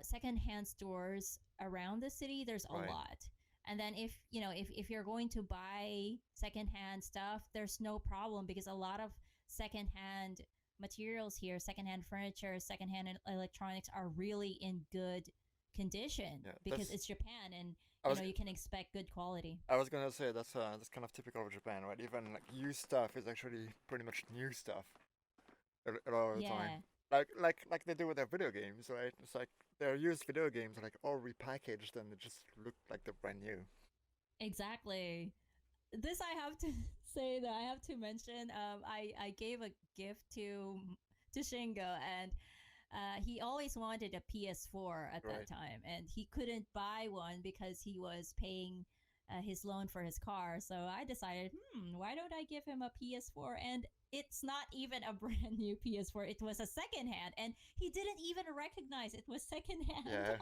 secondhand stores around the city. There's a Right. lot. And then if you're going to buy secondhand stuff, there's no problem because a lot of secondhand materials here, secondhand furniture, secondhand electronics are really in good condition Yeah. because it's Japan and I was you can expect good quality. I was gonna say that's kind of typical of Japan, right? Even like used stuff is actually pretty much new stuff a lot of the time. Yeah, Like they do with their video games, right? It's like their used video games are like all repackaged and they just look like they're brand new. exactly. This I have to say that I have to mention. I gave a gift to Shingo, and he always wanted a PS4 at that Right. time, and he couldn't buy one because he was paying his loan for his car. So I decided, why don't I give him a PS4? And it's not even a brand new PS4. It was a secondhand, and he didn't even recognize it was secondhand. Yeah.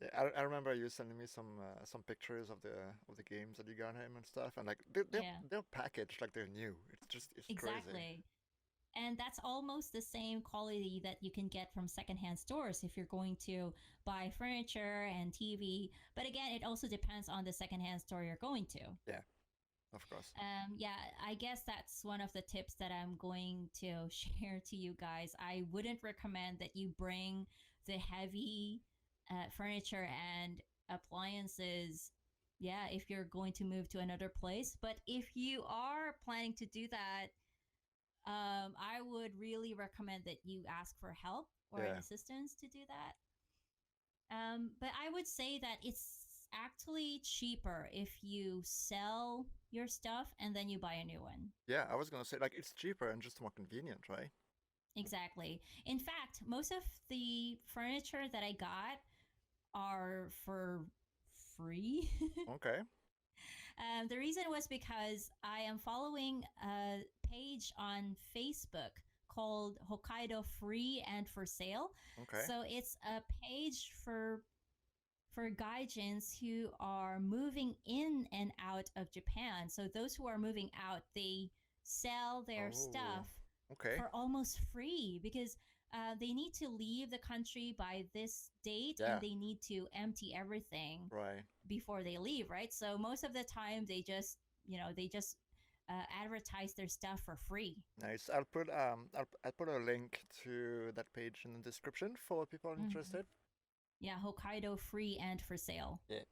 Yeah, I remember you sending me some pictures of the games that you got him and stuff, and like Yeah, they're packaged like they're new. It's crazy. exactly. And that's almost the same quality that you can get from secondhand stores if you're going to buy furniture and TV. But again, it also depends on the secondhand store you're going to. Yeah. Of course. Yeah, I guess that's one of the tips that I'm going to share to you guys. I wouldn't recommend that you bring the heavy furniture and appliances. Yeah, if you're going to move to another place. But if you are planning to do that, I would really recommend that you ask for help or an Yeah. assistance to do that. But I would say that it's actually cheaper if you sell your stuff and then you buy a new one. Yeah, I was gonna say like it's cheaper and just more convenient, right? Exactly. In fact, most of the furniture that I got are for free. Okay. The reason was because I am following a page on Facebook called Hokkaido Free and for Sale. Okay. So it's a page for gaijins who are moving in and out of Japan. So those who are moving out, they sell their Oh. stuff Okay. for almost free because they need to leave the country by this date and Yeah. they need to empty everything Right. before they leave, right? So most of the time they just advertise their stuff for free. Nice. I'll put a link to that page in the description for people Mm-hmm. interested. Yeah, Hokkaido Free and for Sale. Yeah.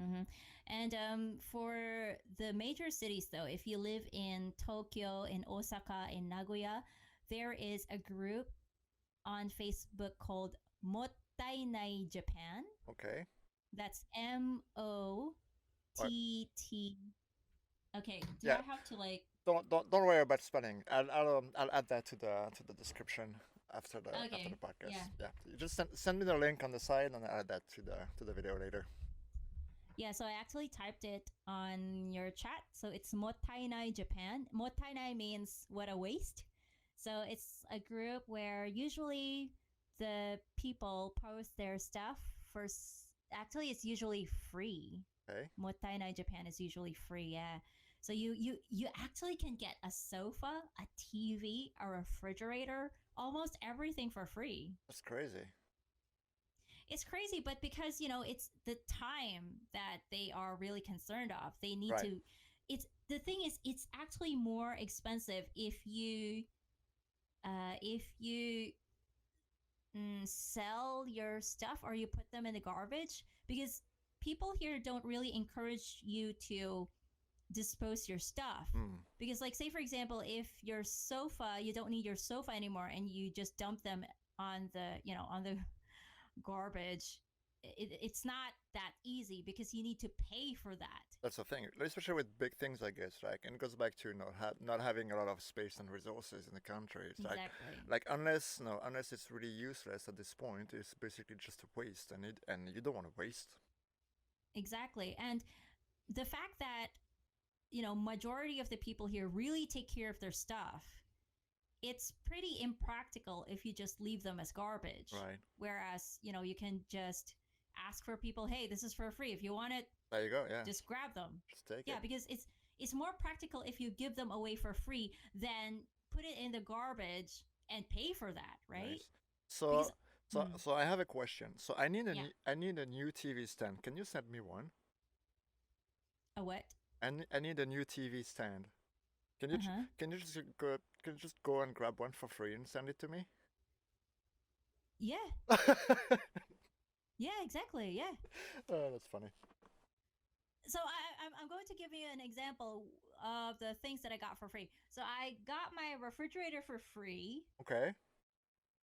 Mm-hmm. And for the major cities, though, if you live in Tokyo, in Osaka, in Nagoya, there is a group on Facebook called Mottainai Japan. Okay. That's MOTT. Or, Okay, do yeah. I have to like? Don't worry about spelling. I'll add that to the description after the Okay, podcast. yeah, Yeah. You just send me the link on the side and I'll add that to the video later. yeah. So I actually typed it on your chat. So it's Mottainai Japan. Mottainai means what a waste. So it's a group where usually the people post their stuff for. Actually, it's usually free. Okay. Mottainai Japan is usually free. Yeah. So you actually can get a sofa, a TV, a refrigerator, almost everything for free. That's crazy. It's crazy, but because it's the time that they are really concerned of. They need Right. to. It's the thing is, it's actually more expensive if you sell your stuff or you put them in the garbage because people here don't really encourage you to dispose your stuff. Hmm. Because like say for example, if your sofa, you don't need your sofa anymore and you just dump them on the garbage, it's not that easy because you need to pay for that. That's the thing, especially with big things, I guess. Like, and it goes back to not having a lot of space and resources in the country. It's Exactly. like unless it's really useless at this point, it's basically just a waste, and you don't want to waste. Exactly. And the fact that majority of the people here really take care of their stuff, it's pretty impractical if you just leave them as garbage. Right. Whereas, you can just ask for people, hey, this is for free. If you want it, There you go. Yeah. just grab them. Just take Yeah, it. because it's more practical if you give them away for free than put it in the garbage and pay for that, right? Nice. So Because so I have a question. So yeah, I need a new TV stand. Can you send me one? a what? I need a new TV stand. Can you Uh-huh. can you just go and grab one for free and send it to me? Yeah. Yeah, exactly. Yeah. Oh, that's funny. So I'm going to give you an example of the things that I got for free. So I got my refrigerator for free. Okay.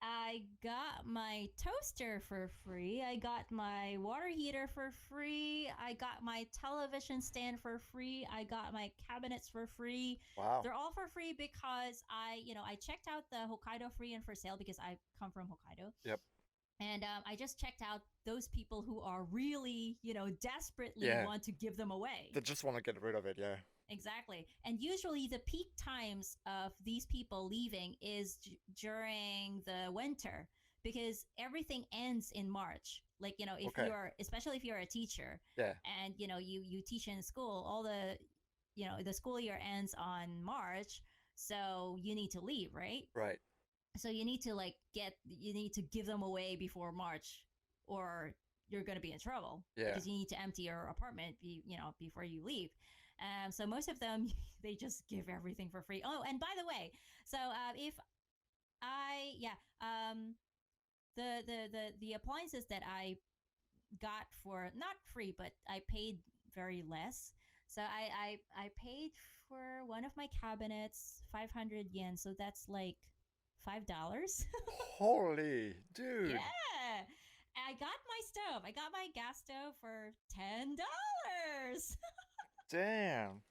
I got my toaster for free. I got my water heater for free. I got my television stand for free. I got my cabinets for free. Wow. They're all for free because I checked out the Hokkaido Free and for Sale because I come from Hokkaido. Yep. And I just checked out those people who are really, desperately Yeah. want to give them away. They just want to get rid of it. Yeah. Exactly. And usually the peak times of these people leaving is during the winter because everything ends in March. Like, if Okay. especially if you're a teacher Yeah. and, you teach in school, all the school year ends on March. So you need to leave, right? Right. So you need to give them away before March or you're going to be in trouble Yeah. because you need to empty your apartment, before you leave. So most of them they just give everything for free. Oh, and by the way, so if I yeah the appliances that I got for not free, but I paid very less. So I paid for one of my cabinets 500 yen. So that's like $5. Holy dude, Yeah. I got my stove. I got my gas stove for $10. damn.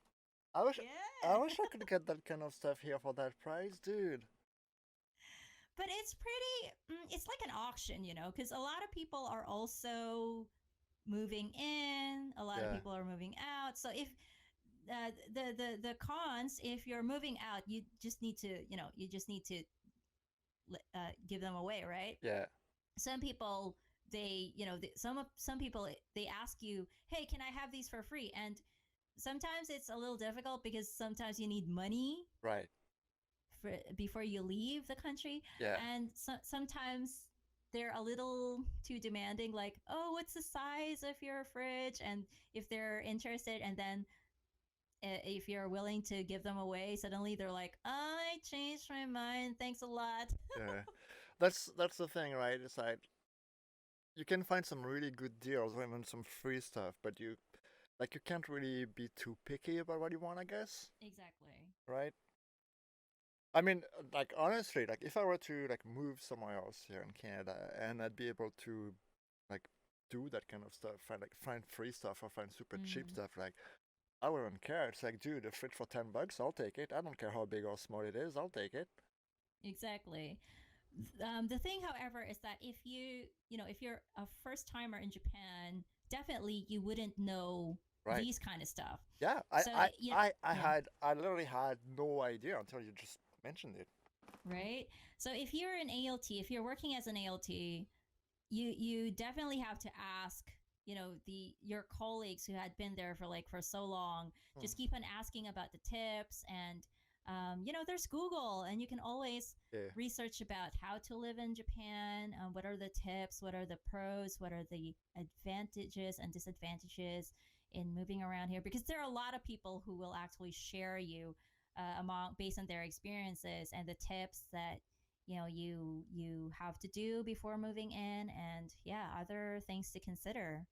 I wish I Yeah. wish I could get that kind of stuff here for that price, dude. But it's pretty, it's like an auction, because a lot of people are also moving in, a lot of Yeah, people are moving out. So if the cons, if you're moving out, you just need to give them away, right? yeah, Some people they some people they ask you, hey, can I have these for free? And sometimes it's a little difficult because sometimes you need money right. before you leave the country, Yeah, and sometimes they're a little too demanding, like, oh, what's the size of your fridge? And if they're interested, and then if you're willing to give them away, suddenly they're like, I changed my mind, thanks a lot. yeah. That's the thing, right? It's like you can find some really good deals or even some free stuff, but you can't really be too picky about what you want, I guess, Exactly. right? I mean, like honestly, like if I were to like move somewhere else here in Canada and I'd be able to like do that kind of stuff, find free stuff or find super cheap Mm, stuff, like I wouldn't care. It's like, dude, a fridge for $10, I'll take it. I don't care how big or small it is, I'll take it. exactly. The thing, however, is that if you're a first timer in Japan, definitely you wouldn't know Right. these kind of stuff. Yeah, So, yeah, I literally had no idea until you just mentioned it. right. So if you're an ALT, if you're working as an ALT, you definitely have to ask, your colleagues who had been there for so long. Hmm. Just keep on asking about the tips, and there's Google, and you can always Yeah, research about how to live in Japan. What are the tips? What are the pros? What are the advantages and disadvantages in moving around here? Because there are a lot of people who will actually share you among based on their experiences and the tips that you have to do before moving in, and yeah, other things to consider.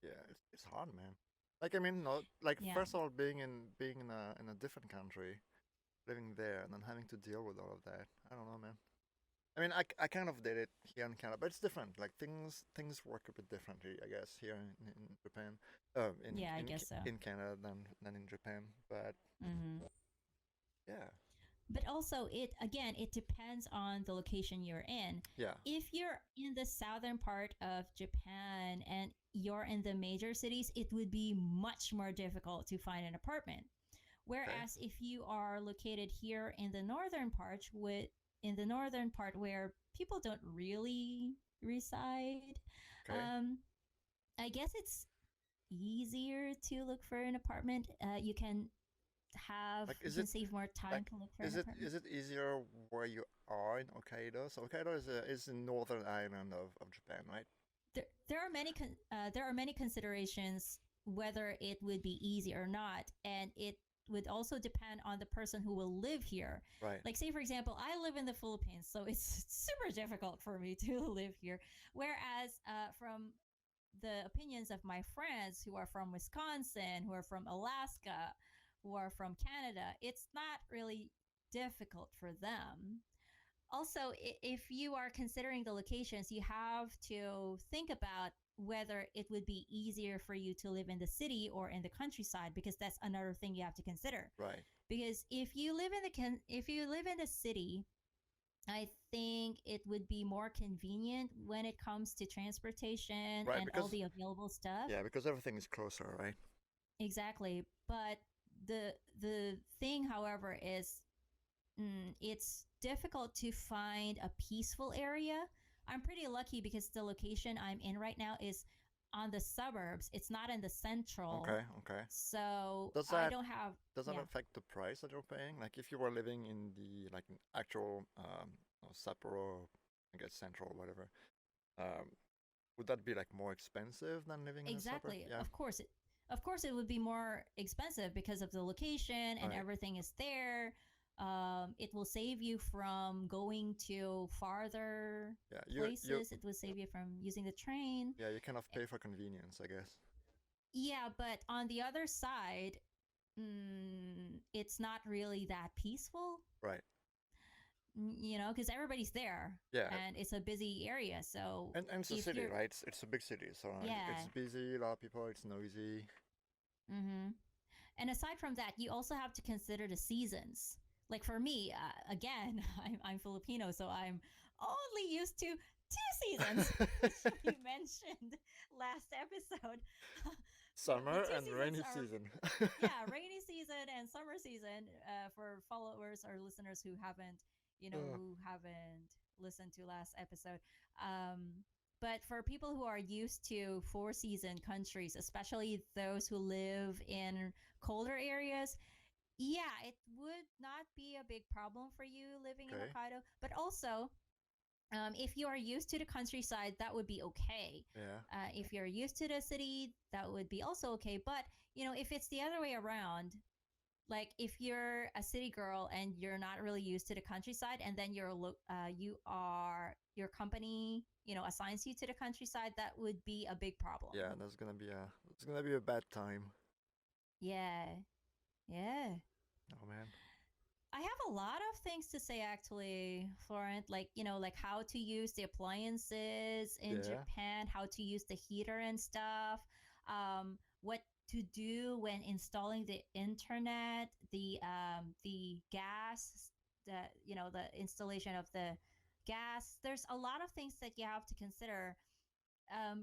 yeah, it's hard, man. Like I mean, no, like Yeah. first of all, being in a different country, living there, and then having to deal with all of that. I don't know, man. I mean, I kind of did it here in Canada, but it's different. Like things work a bit differently, I guess, here in Japan, Yeah, I guess so. In Canada than in Japan. But Hmm. yeah, But also, it depends on the location you're in. yeah, If you're in the southern part of Japan and you're in the major cities, it would be much more difficult to find an apartment. okay, Whereas if you are located here in the northern part, where people don't really reside, okay. um, I guess it's easier to look for an apartment. Like, You can save more like time to look for an apartment. is it easier where you are in Hokkaido? So Hokkaido is the northern island of Japan, right? There are many considerations whether it would be easy or not, and it would also depend on the person who will live here. Right. Like, say for example, I live in the Philippines, so it's super difficult for me to live here. Whereas from the opinions of my friends who are from Wisconsin, who are from Alaska, who are from Canada, it's not really difficult for them. Also, if you are considering the locations, you have to think about whether it would be easier for you to live in the city or in the countryside, because that's another thing you have to consider. Right. Because if you live in the city, I think it would be more convenient when it comes to transportation Right. and all the available stuff. Because everything is closer, right? Exactly. But the thing, however, is it's difficult to find a peaceful area. I'm pretty lucky because the location I'm in right now is on the suburbs. It's not in the central. Okay. Okay. So Does I that don't have, does that yeah. affect the price that you're paying? Like if you were living in the like an actual Sapporo, I guess Central, whatever, um, would that be like more expensive than living in a suburb? Exactly. Yeah. Of course. Of course, it would be more expensive because of the location and Right. everything is there. It will save you from going to farther Yeah. You places. It will save you from using the train. yeah, you kind of pay for convenience, I guess. Yeah, but on the other side, it's not really that peaceful, Right. because everybody's there Yeah. and it's a busy area. So And it's a if city, you're, right? It's a big city, so it's yeah, busy. A lot of people. It's noisy. mm-hmm. And aside from that, you also have to consider the seasons. Like for me, again, I'm Filipino, so I'm only used to two seasons, which we mentioned last episode. The Summer two and seasons rainy are, season. yeah, rainy season and summer season, for followers or listeners Uh, who haven't listened to last episode. But for people who are used to four season countries, especially those who live in colder areas, yeah, it would not be a big problem for you living in okay. Hokkaido. But also, if you are used to the countryside, that would be okay. Yeah. If you're used to the city, that would be also okay. But if it's the other way around, like if you're a city girl and you're not really used to the countryside, and then your company assigns you to the countryside, that would be a big problem. Yeah. That's gonna be a bad time. Yeah, yeah. Oh man. I have a lot of things to say actually, Florent. Like, like how to use the appliances in Yeah. Japan, how to use the heater and stuff, what to do when installing the internet, the gas, the installation of the gas. There's a lot of things that you have to consider.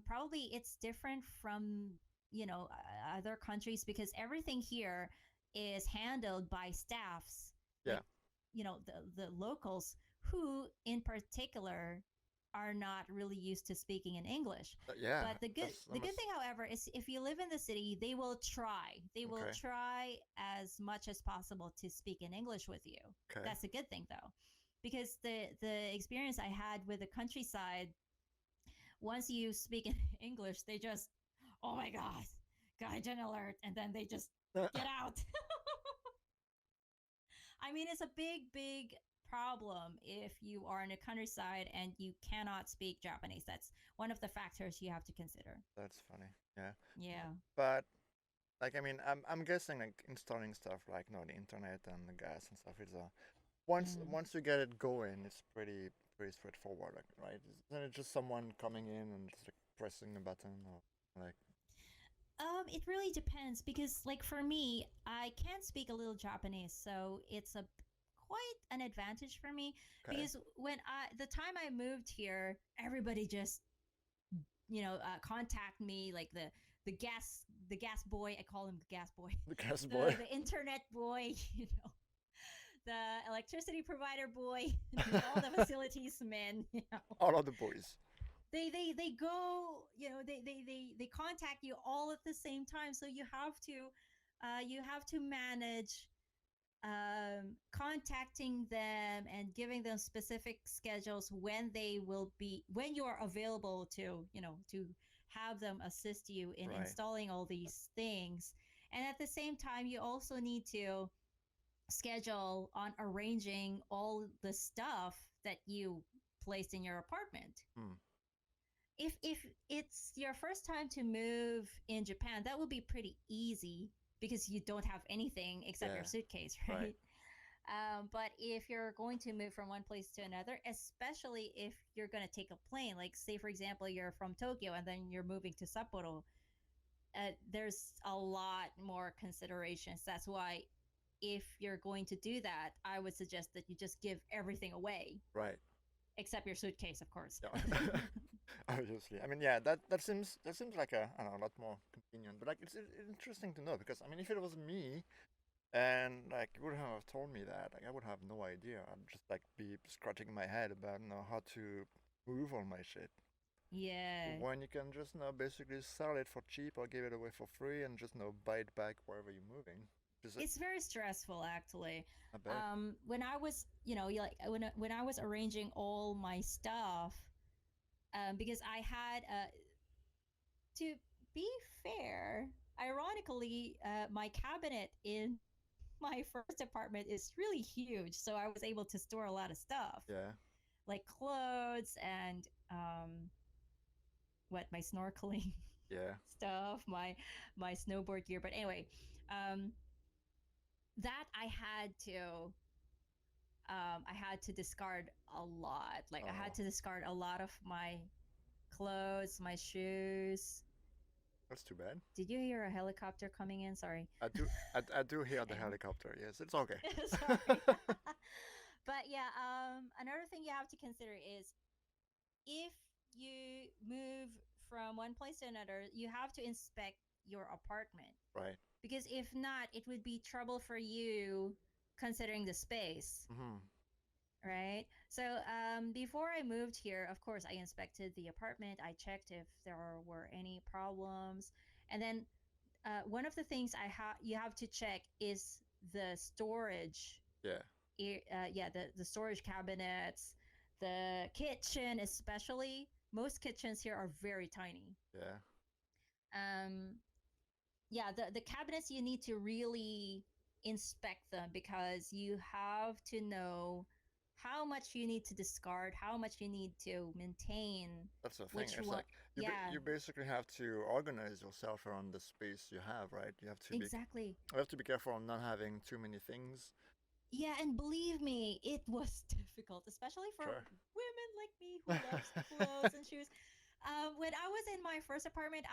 Probably it's different from other countries because everything here is handled by staffs, Yeah. like the locals who in particular are not really used to speaking in English. Yeah. But the good That's that the good must. thing, however, is if you live in the city, they will Okay. try as much as possible to speak in English with you. Okay. That's a good thing though, because the experience I had with the countryside, once you speak in English, they just, oh my God, gaijin alert, and then they just get out. I mean, it's a big, big problem if you are in the countryside and you cannot speak Japanese. That's one of the factors you have to consider. That's funny. Yeah. Yeah. But like I mean, I'm guessing like installing stuff like the internet and the gas and stuff is Mm. once you get it going, it's pretty straightforward, like, right? Isn't it just someone coming in and just like pressing a button or like It really depends because, like, for me, I can speak a little Japanese, so it's a quite an advantage for me okay, because the time I moved here, everybody just contact me, like the gas boy. I call him the gas boy, the gas boy, the internet boy, the electricity provider boy, all the facilities men. all of the boys. They go, they contact you all at the same time, so you have to manage contacting them and giving them specific schedules when you are available to have them assist you in Right, installing all these things. And at the same time, you also need to schedule on arranging all the stuff that you placed in your apartment. hmm. If it's your first time to move in Japan, that will be pretty easy because you don't have anything except Yeah, your suitcase, right, right? But if you're going to move from one place to another, especially if you're going to take a plane, like say for example you're from Tokyo and then you're moving to Sapporo, there's a lot more considerations. That's why if you're going to do that, I would suggest that you just give everything away, right. except your suitcase, of course. Yeah. Obviously, I mean, yeah, that seems like I don't know, a lot more convenient. But like, it's interesting to know because I mean, if it was me, and like you would have told me that, like I would have no idea. I'd just like be scratching my head about how to move all my shit. Yeah. When you can just basically sell it for cheap or give it away for free and just buy it back wherever you're moving. Just It's very stressful, actually. I bet. When I was, like when I was arranging all my stuff, because I had to be fair. ironically, my cabinet in my first apartment is really huge, so I was able to store a lot of stuff, Yeah. like clothes and what my snorkeling Yeah. stuff, my snowboard gear. But anyway, um, that I had to discard a lot. Like I had Oh, to discard a lot of my clothes, my shoes. that's too bad. Did you hear a helicopter coming in? Sorry. I do hear the And helicopter. Yes, it's okay. sorry. But yeah, another thing you have to consider is if you move from one place to another, you have to inspect your apartment Right. because if not, it would be trouble for you considering the space, Mm-hmm. right? So before I moved here, of course, I inspected the apartment. I checked if there were any problems, and then one of the things you have to check is the storage. Yeah. Yeah, the storage cabinets, the kitchen, especially. Most kitchens here are very tiny. Yeah. Um, yeah, the cabinets you need to really inspect them because you have to know how much you need to discard, how much you need to maintain, That's the thing. which It's one. like Yeah, you basically have to organize yourself around the space you have, right? exactly. You have to be careful on not having too many things. Yeah, and believe me, it was difficult, especially for Sure. women like me who loves clothes and shoes. When I was in my first apartment,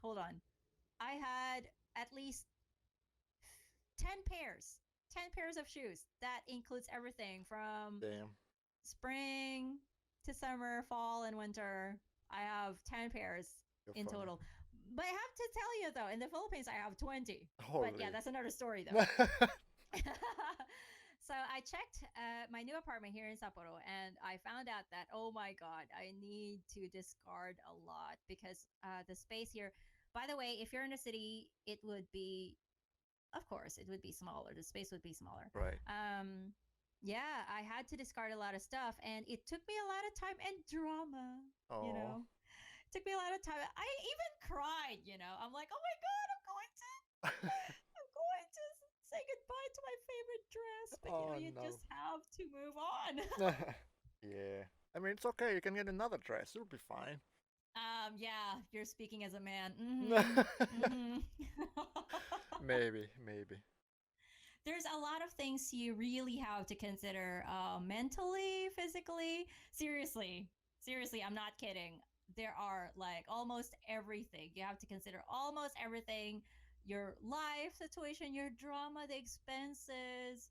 hold on, I had at least 10 pairs, 10 pairs of shoes. That includes everything from Damn. spring to summer, fall, and winter. I have 10 pairs You're in funny. total. But I have to tell you, though, in the Philippines, I have 20. But yeah, Holy. that's another story, though. So I checked my new apartment here in Sapporo, and I found out that, oh my god, I need to discard a lot because the space here. By the way, if you're in a city, it would be, of course, it would be smaller. The space would be smaller. Right. Yeah, I had to discard a lot of stuff, and it took me a lot of time and drama. You Oh. know, it took me a lot of time. I even cried. I'm like, oh my god, I'm going to say goodbye to my favorite dress, but Oh you no. just have to move on. Yeah. I mean, it's okay. You can get another dress. It'll be fine. Yeah, you're speaking as a man. Mm-hmm. Mm-hmm. Maybe, maybe. There's a lot of things you really have to consider mentally, physically. Seriously, I'm not kidding. There are like almost everything. You have to consider almost everything, your life situation, your drama, the expenses.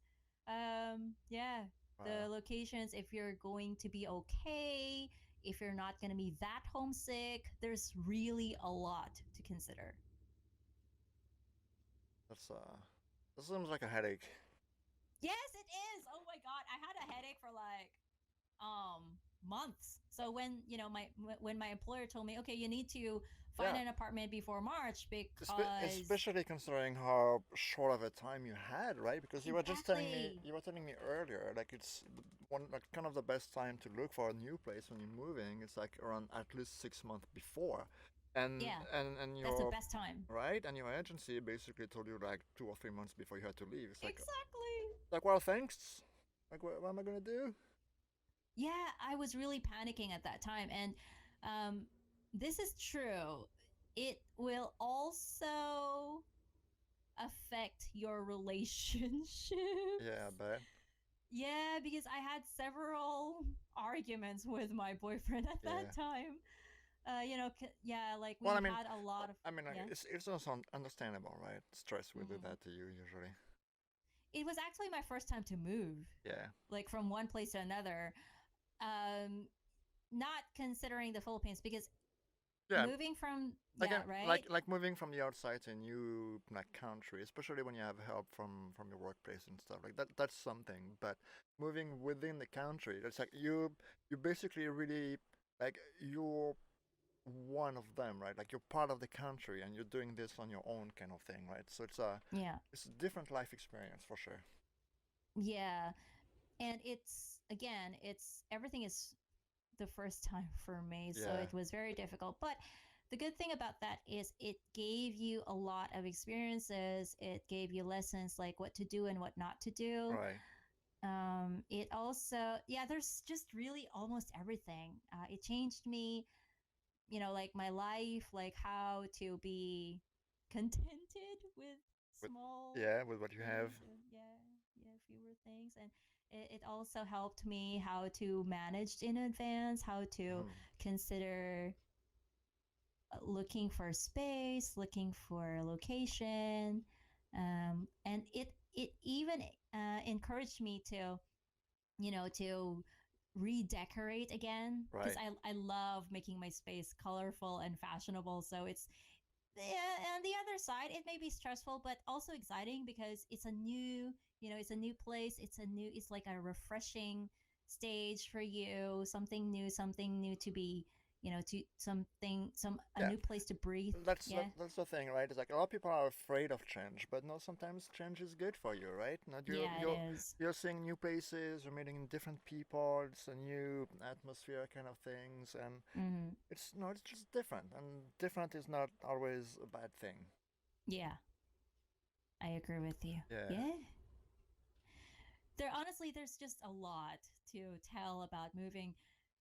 Yeah, the Wow. locations, if you're going to be okay, if you're not going to be that homesick. There's really a lot to consider. That's that seems like a headache. Yes, it is. Oh my god, I had a headache for like months. So when my employer told me, okay, you need to find Yeah. an apartment before March because Especially considering how short of a time you had, right? Because exactly. you were telling me earlier, like it's one like kind of the best time to look for a new place when you're moving. It's like around at least 6 months before, Yeah, and that's the your best time. right and your agency basically told you like 2 or 3 months before you had to leave. Exactly. Like well, thanks. Like what am I gonna do? Yeah, I was really panicking at that time, and um, this is true. It will also affect your relationships. Yeah, I bet. Yeah, because I had several arguments with my boyfriend at Yeah. that time. Yeah, like Well, we had a lot of, I mean, like, yeah. it's also understandable, right? Stress will do Hmm. that to you usually. It was actually my first time to move, Yeah. like from one place to another. Um, Not considering the Philippines because Yeah, moving from, like yeah, right? like moving from the outside to a new like country, especially when you have help from your workplace and stuff like that. That's something. But moving within the country, it's like you basically really like you're one of them, right? Like you're part of the country and you're doing this on your own kind of thing, right? So Yeah, it's a different life experience for sure. yeah. And it's, again, it's everything is the first time for me. So Yeah. it was very difficult. But the good thing about that is it gave you a lot of experiences. It gave you lessons like what to do and what not to do. Right. It also, yeah, there's just really almost everything. It changed me, like my life, like how to be contented with With small yeah, with what you have. things. Fewer things. And it also helped me how to manage in advance, how to Mhm. consider looking for space, looking for location. And it even encouraged me to, to redecorate again because Right. I love making my space colorful and fashionable. So yeah, on the other side, it may be stressful, but also exciting because it's a new place. It's like a refreshing stage for you, something new to be, to a Yeah. new place to breathe. Yeah, That's the thing, right? It's like a lot of people are afraid of change, but no, sometimes change is good for you, right? Not yeah, it is. you're seeing new places, you're meeting different people, it's a new atmosphere kind of things, and Mm-hmm. it's no, it's just different, and different is not always a bad thing. Yeah, I agree with you. Yeah, Yeah. There's just a lot to tell about moving.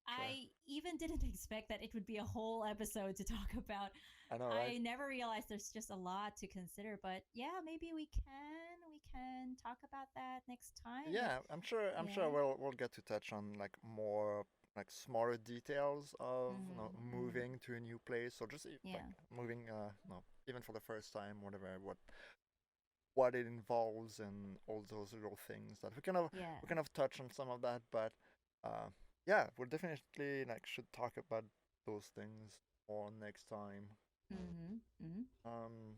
sure. I even didn't expect that it would be a whole episode to talk about. I know, right? I never realized there's just a lot to consider, but yeah, maybe we can talk about that next time if Yeah, I'm sure yeah. we'll get to touch on like more like smaller details of Mm-hmm. moving to a new place or just like Yeah. moving no even for the first time whatever what it involves and all those little things that Yeah. we kind of touch on some of that, but uh, yeah, we'll definitely like should talk about those things more next time. Mm-hmm. Mm-hmm. Um,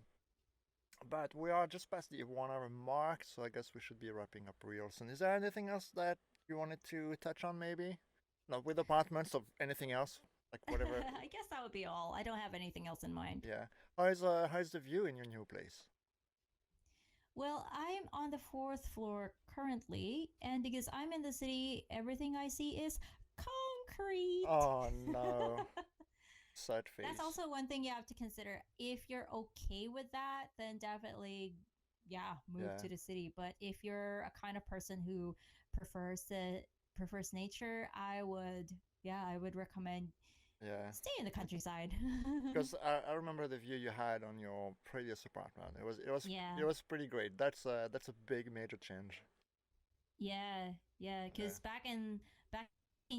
but we are just past the 1 hour mark, so I guess we should be wrapping up real soon. Is there anything else that you wanted to touch on, maybe? No, with apartments or anything else, like whatever. I guess that would be all. I don't have anything else in mind. Yeah. How's the view in your new place? Well, I'm on the fourth floor currently, and because I'm in the city, everything I see is concrete. Oh no, sad That's face. also one thing you have to consider. If you're okay with that, then definitely, yeah, move Yeah, to the city. But if you're a kind of person who prefers the prefers nature, I would recommend yeah. stay in the countryside. Because I remember the view you had on your previous apartment. Yeah, it was pretty great. That's a big major change. yeah. Yeah, Because back in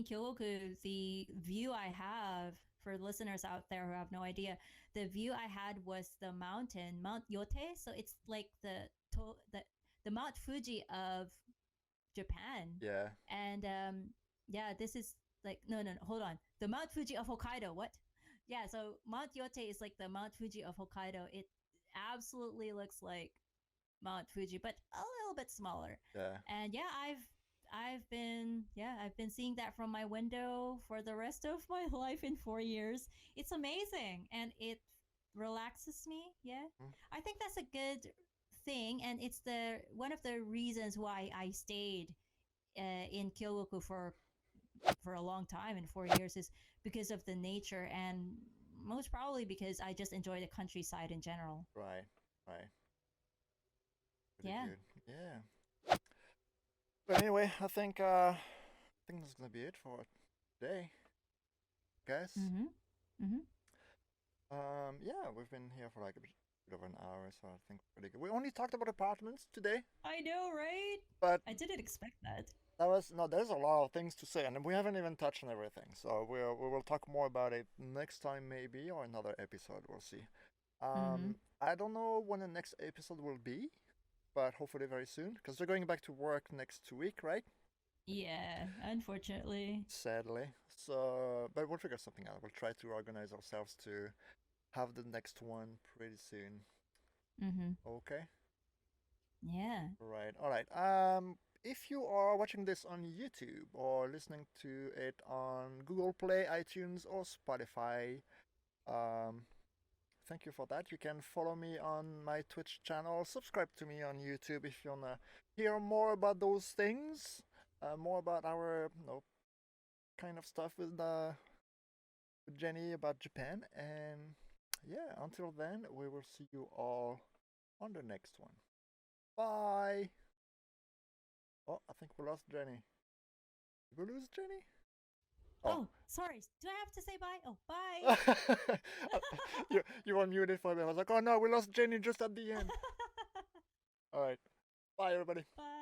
Kyogoku, the view I have for listeners out there who have no idea, the view I had was the mountain, Mount Yote. So it's like the Mount Fuji of Japan, yeah, and yeah, this is like no, hold on, the Mount Fuji of Hokkaido. What? Yeah, so Mount Yote is like the Mount Fuji of Hokkaido. It absolutely looks like Mount Fuji, but a little bit smaller. yeah, And yeah, I've been seeing that from my window for the rest of my life in 4 years. It's amazing and it relaxes me. Yeah, mm, I think that's a good thing, and it's the one of the reasons why I stayed in Kyogoku for a long time in 4 years is because of the nature and most probably because I just enjoy the countryside in general. right, right. Pretty Yeah. good. Yeah. But anyway, I think that's gonna be it for today, guys. Mm-hmm. Mm-hmm. Yeah, we've been here for like a bit over an hour, so I think pretty good. We only talked about apartments today, I know, right? but I didn't expect that. that was no. There's a lot of things to say, and we haven't even touched on everything. So we will talk more about it next time, maybe, or another episode. We'll see. Mm-hmm. I don't know when the next episode will be, but hopefully very soon, because we're going back to work next week, right? Yeah, unfortunately. Sadly. So, but we'll figure something out. We'll try to organize ourselves to have the next one pretty soon. Mm-hmm. Okay. Yeah. Right. All right. If you are watching this on YouTube or listening to it on Google Play, iTunes, or Spotify, um, thank you for that. You can follow me on my Twitch channel. Subscribe to me on YouTube if you wanna hear more about those things, more about our kind of stuff with the with Jenny about Japan. And yeah, until then, we will see you all on the next one. Bye. Oh, I think we lost Jenny. Did we lose Jenny? Oh, sorry. Do I have to say bye? Oh, bye. you were muted for a bit. I was like, oh no, we lost Jenny just at the end. All right. Bye, everybody. Bye.